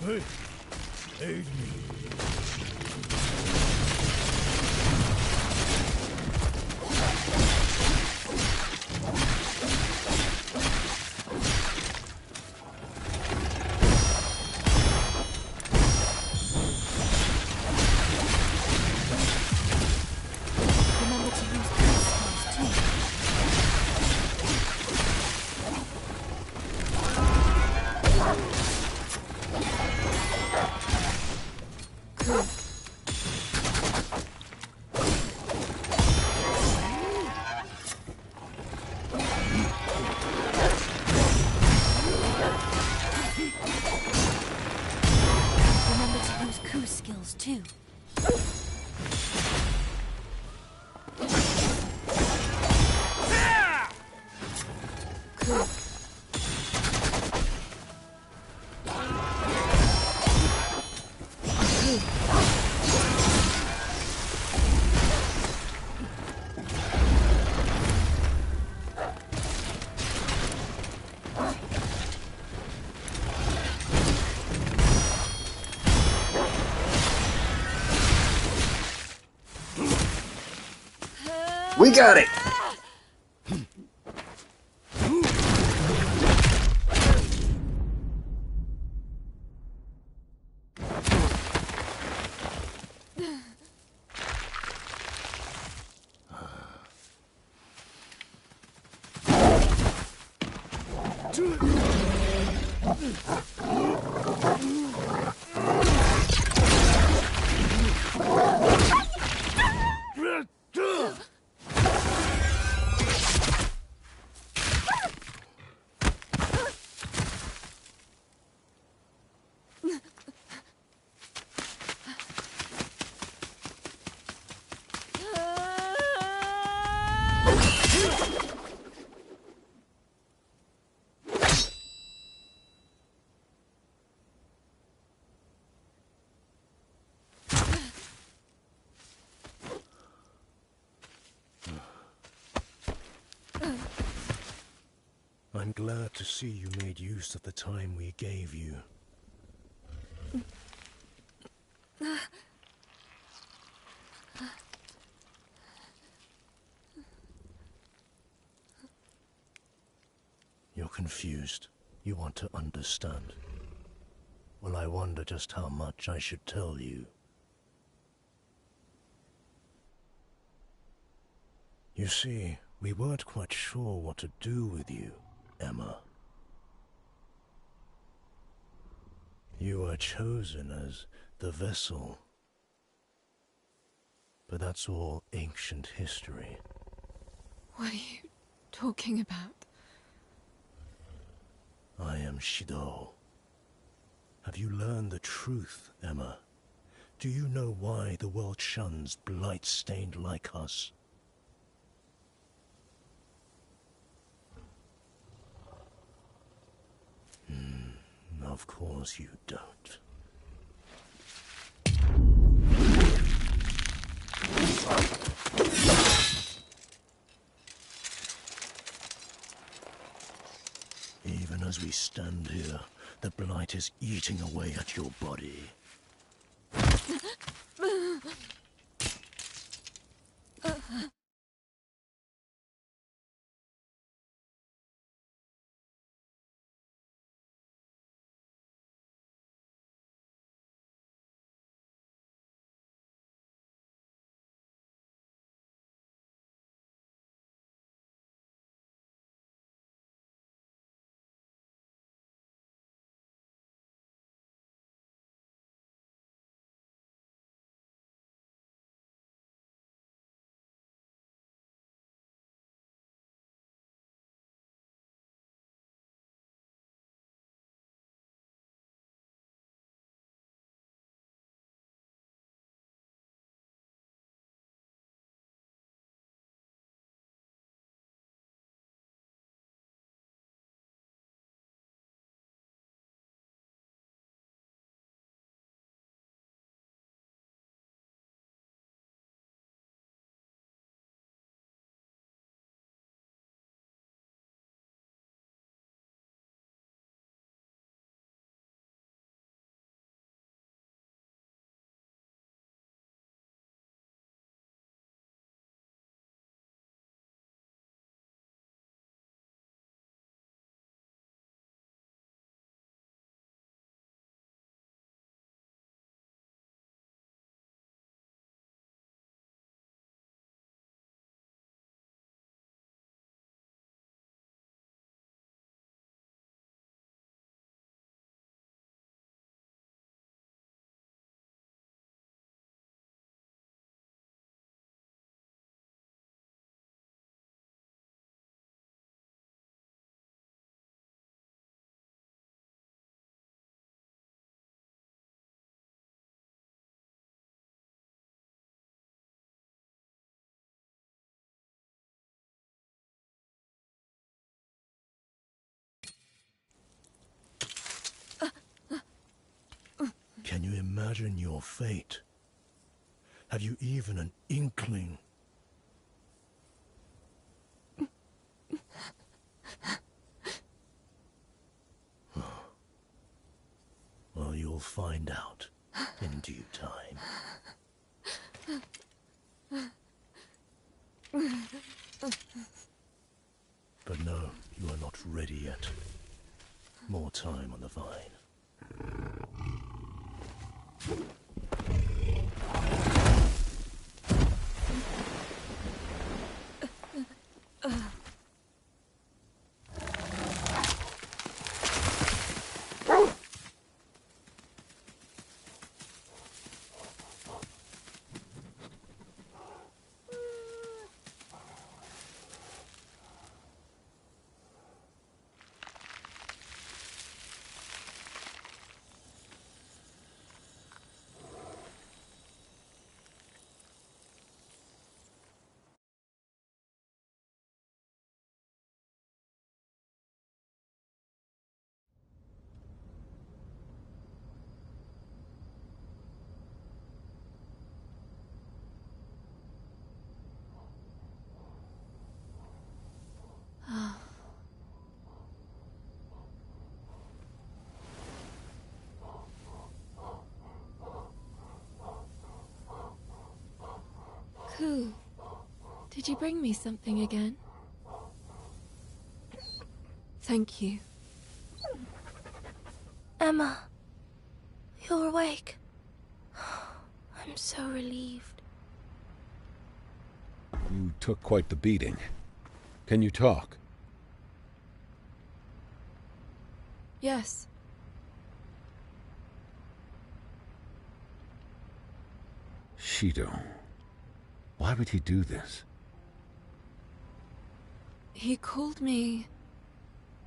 Aid me. Remember to use these spells too. Remember to use coup skills too. We got it! I'm glad to see you made use of the time we gave you. You're confused. You want to understand. Well, I wonder just how much I should tell you. You see, we weren't quite sure what to do with you, Emma. You were chosen as the vessel. But that's all ancient history. What are you talking about? I am Shido. Have you learned the truth, Emma? Do you know why the world shuns blight-stained like us? Of course you don't. Even as we stand here, the blight is eating away at your body. imagine your fate? Have you even an inkling? Well, you'll find out in due time. But no, you are not ready yet. More time on the vine. Ku, did you bring me something again? Thank you. Emma, you're awake. I'm so relieved. You took quite the beating. Can you talk? Yes. Shido. Why would he do this? He called me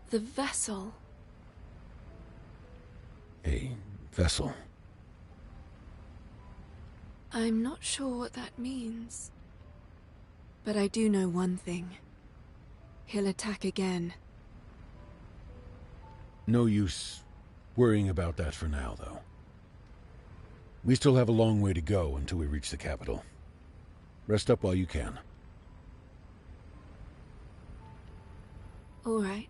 the vessel. A vessel. I'm not sure what that means. But I do know one thing. He'll attack again. No use worrying about that for now, though. We still have a long way to go until we reach the capital. Rest up while you can. All right.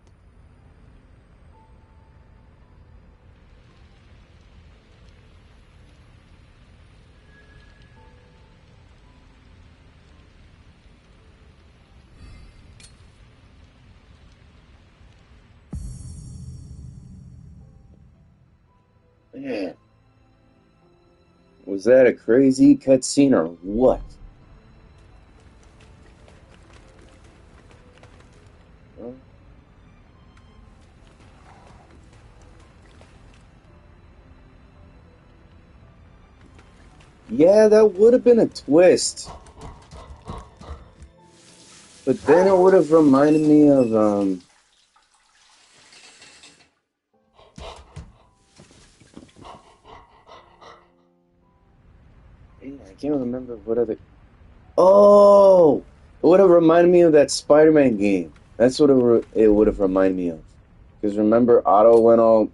Man, was that a crazy cutscene or what? Well, yeah, that would have been a twist. But then it would have reminded me of, I can't remember what other. Oh! It would have reminded me of that Spider-Man game. That's what it would have reminded me of. Because remember, Otto went all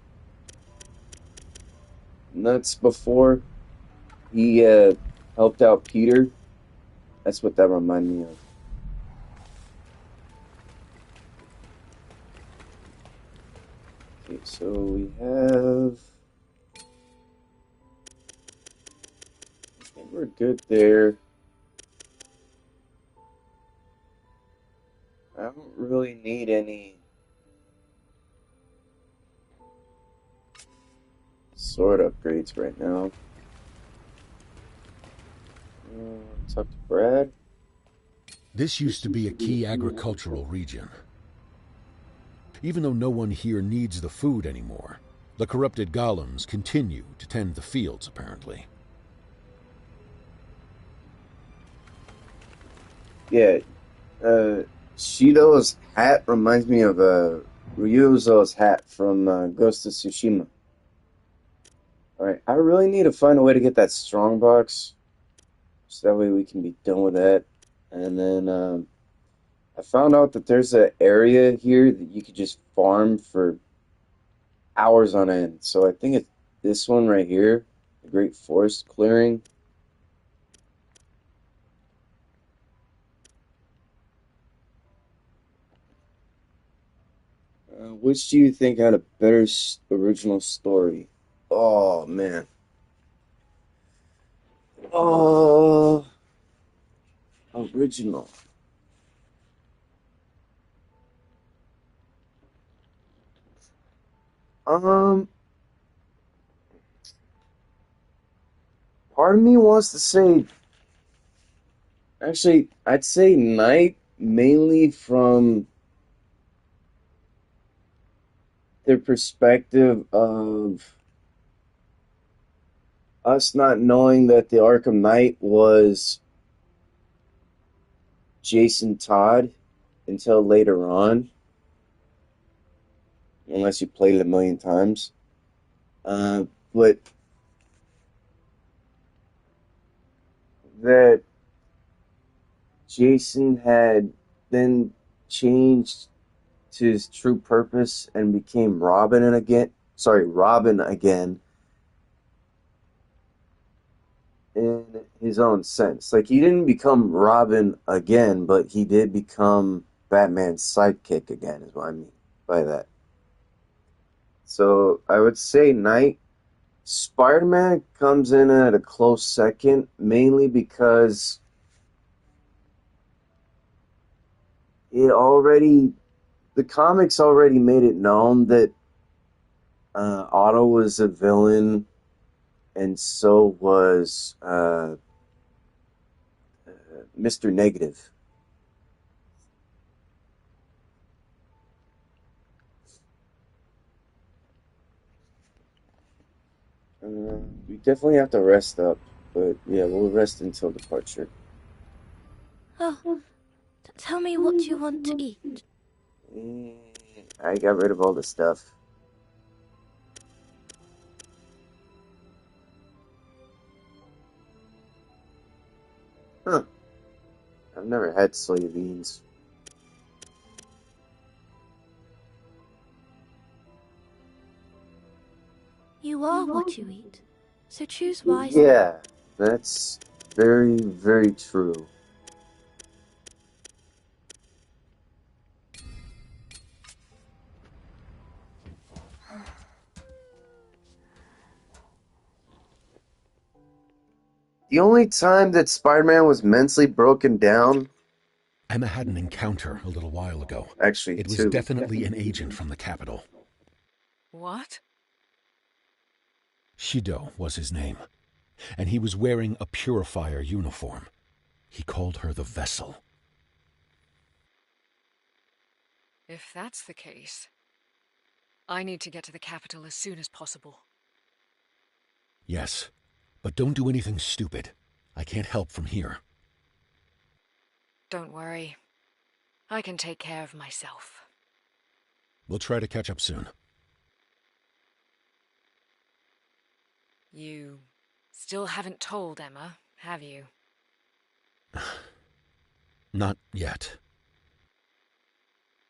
nuts before he helped out Peter? That's what that reminded me of. Okay, so we have. I think we're good there. I don't really need any sword upgrades right now. Talk to Brad. This used to be a key agricultural region. Even though no one here needs the food anymore, the corrupted golems continue to tend the fields, apparently. Yeah, Shido's hat reminds me of Ryuzo's hat from Ghost of Tsushima. Alright, I really need to find a way to get that strong box, so that way we can be done with that. And then I found out that there's an area here that you could just farm for hours on end. So I think it's this one right here. great forest clearing. Which do you think had a better original story? Oh man. Oh, original. Um, Part of me wants to say, actually, I'd say Night mainly from the perspective of us not knowing that the Arkham Knight was Jason Todd until later on, unless you played it a million times. But that Jason had then changed to his true purpose and became Robin again in his own sense. Like he didn't become Robin again, but he did become Batman's sidekick again, is what I mean by that. So I would say Night. Spider-Man comes in at a close second, mainly because the comics already made it known that Otto was a villain, and so was Mr. Negative. We definitely have to rest up, but yeah, we'll rest until departure. Oh, tell me what you want to eat. I got rid of all the stuff. Huh. I've never had soybeans. You are what you eat, so choose wisely. Yeah, that's very, very true. The only time that Spider-Man was mentally broken down, Emma had an encounter a little while ago. actually, It was two. definitely an agent from the capital. What? Shido was his name, and he was wearing a purifier uniform. He called her the Vessel. If that's the case, I need to get to the capital as soon as possible. Yes, but don't do anything stupid. I can't help from here. Don't worry. I can take care of myself. We'll try to catch up soon. You still haven't told Emma, have you? Not yet.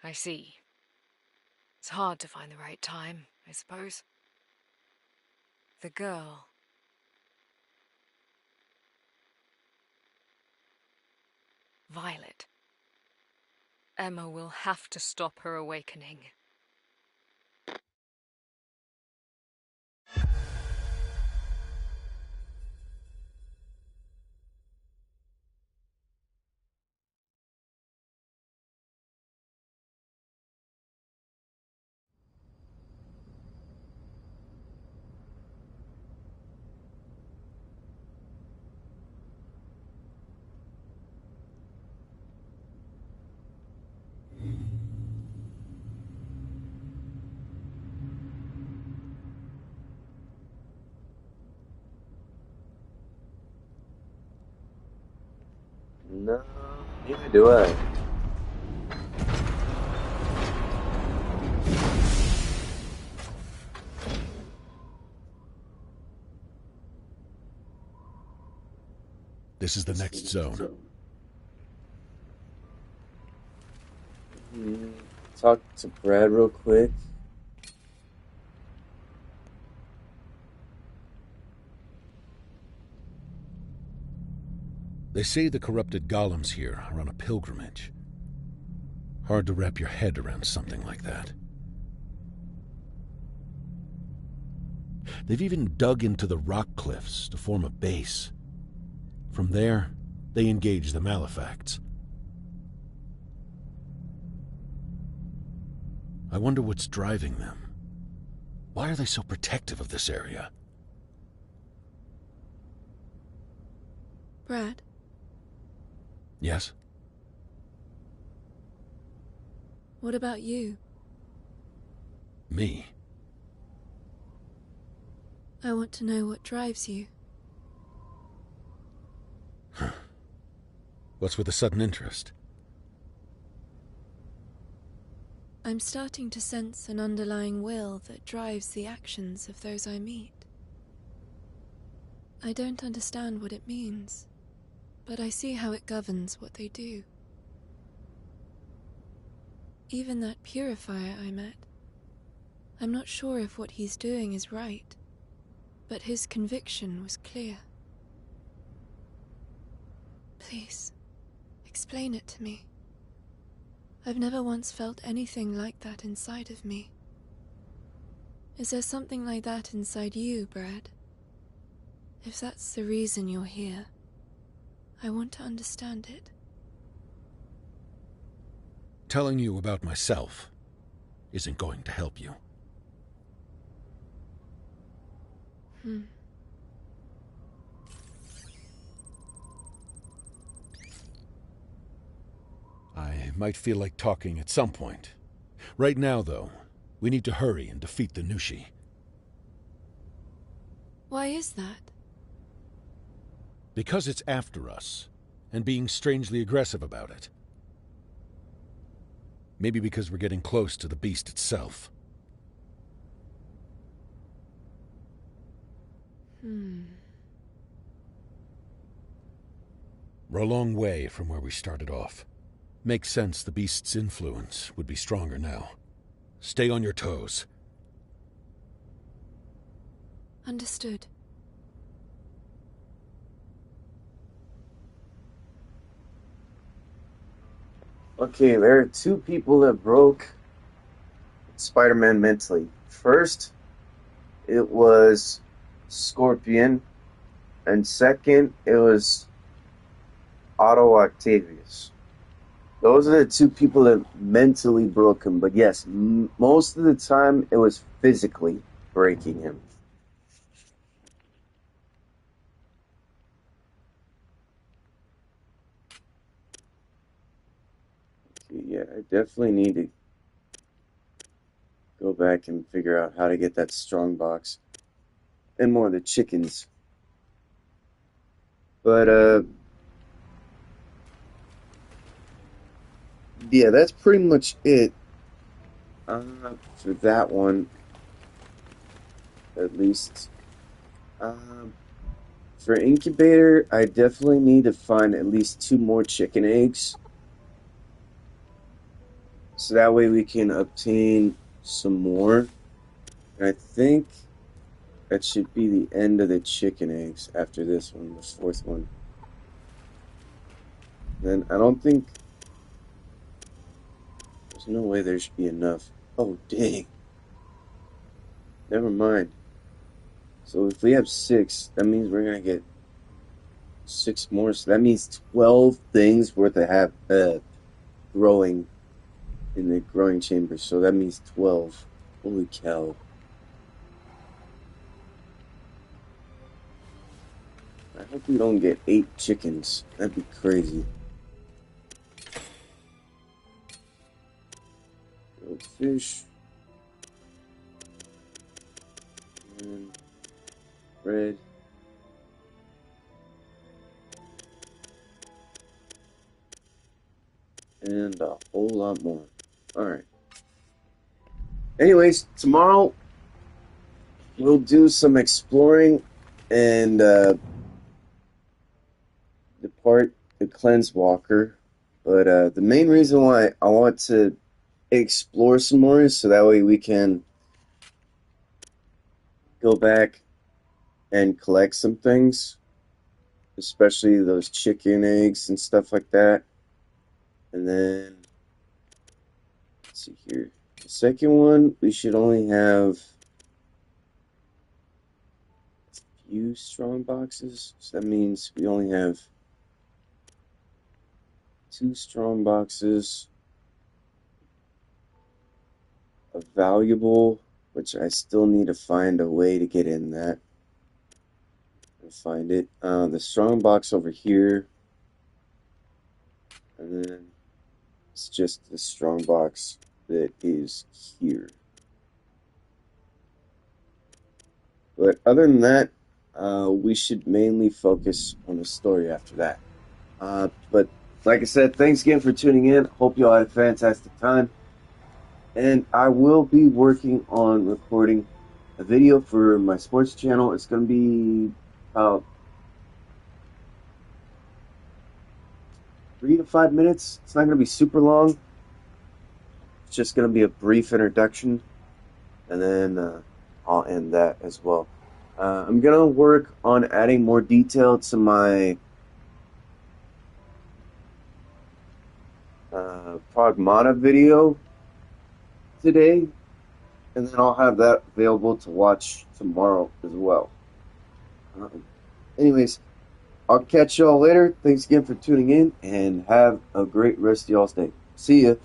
I see. It's hard to find the right time, I suppose. The girl. Violet. Emma will have to stop her awakening. No, neither do I. This is the next zone. Talk to Brad real quick. They say the corrupted golems here are on a pilgrimage. Hard to wrap your head around something like that. They've even dug into the rock cliffs to form a base. From there, they engage the malefacts. I wonder what's driving them. Why are they so protective of this area? Brad? Yes? What about you? Me? I want to know what drives you. What's with the sudden interest? I'm starting to sense an underlying will that drives the actions of those I meet. I don't understand what it means, but I see how it governs what they do. Even that purifier I met, I'm not sure if what he's doing is right, but his conviction was clear. Please, explain it to me. I've never once felt anything like that inside of me. Is there something like that inside you, Brad? If that's the reason you're here, I want to understand it. Telling you about myself isn't going to help you. I might feel like talking at some point. Right now, though, we need to hurry and defeat the Nushi. Why is that? Because it's after us, and being strangely aggressive about it. Maybe because we're getting close to the beast itself. We're a long way from where we started off. Makes sense the beast's influence would be stronger now. Stay on your toes. Understood. Okay, there are two people that broke Spider-Man mentally. First, it was Scorpion, and second, it was Otto Octavius. Those are the two people that mentally broke him. But yes, most of the time it was physically breaking him. Yeah, I definitely need to go back and figure out how to get that strong box. And more of the chickens. But, yeah, that's pretty much it. For that one, at least. For incubator, I definitely need to find at least 2 more chicken eggs. So that way we can obtain some more. And I think that should be the end of the chicken eggs after this one, the 4th one. Then I don't think... There's no way there should be enough. Oh, dang. Never mind. So if we have 6, that means we're going to get 6 more. So that means 12 things worth of growing in the growing chamber. So that means 12. Holy cow. I hope we don't get 8 chickens. That'd be crazy. Grilled fish. And bread. And a whole lot more. Alright. Anyways, tomorrow we'll do some exploring and depart the Cleanse Walker. But the main reason why I want to explore some more is so that way we can go back and collect some things especially those chicken eggs and stuff like that. And then, let's see here. The second one, we should only have a few strong boxes. So that means we only have 2 strong boxes of valuable, which I still need to find a way to get in that. And find it. The strong box over here. And then it's just the strong box that is here. But other than that, we should mainly focus on the story after that. But like I said, thanks again for tuning in. Hope you all had a fantastic time. And I will be working on recording a video for my sports channel. It's going to be about 3 to 5 minutes. It's not going to be super long. It's just going to be a brief introduction. And then I'll end that as well. I'm going to work on adding more detail to my Pragmata video today, and then I'll have that available to watch tomorrow as well. Anyways, I'll catch y'all later. Thanks again for tuning in, and have a great rest of y'all's day. See ya.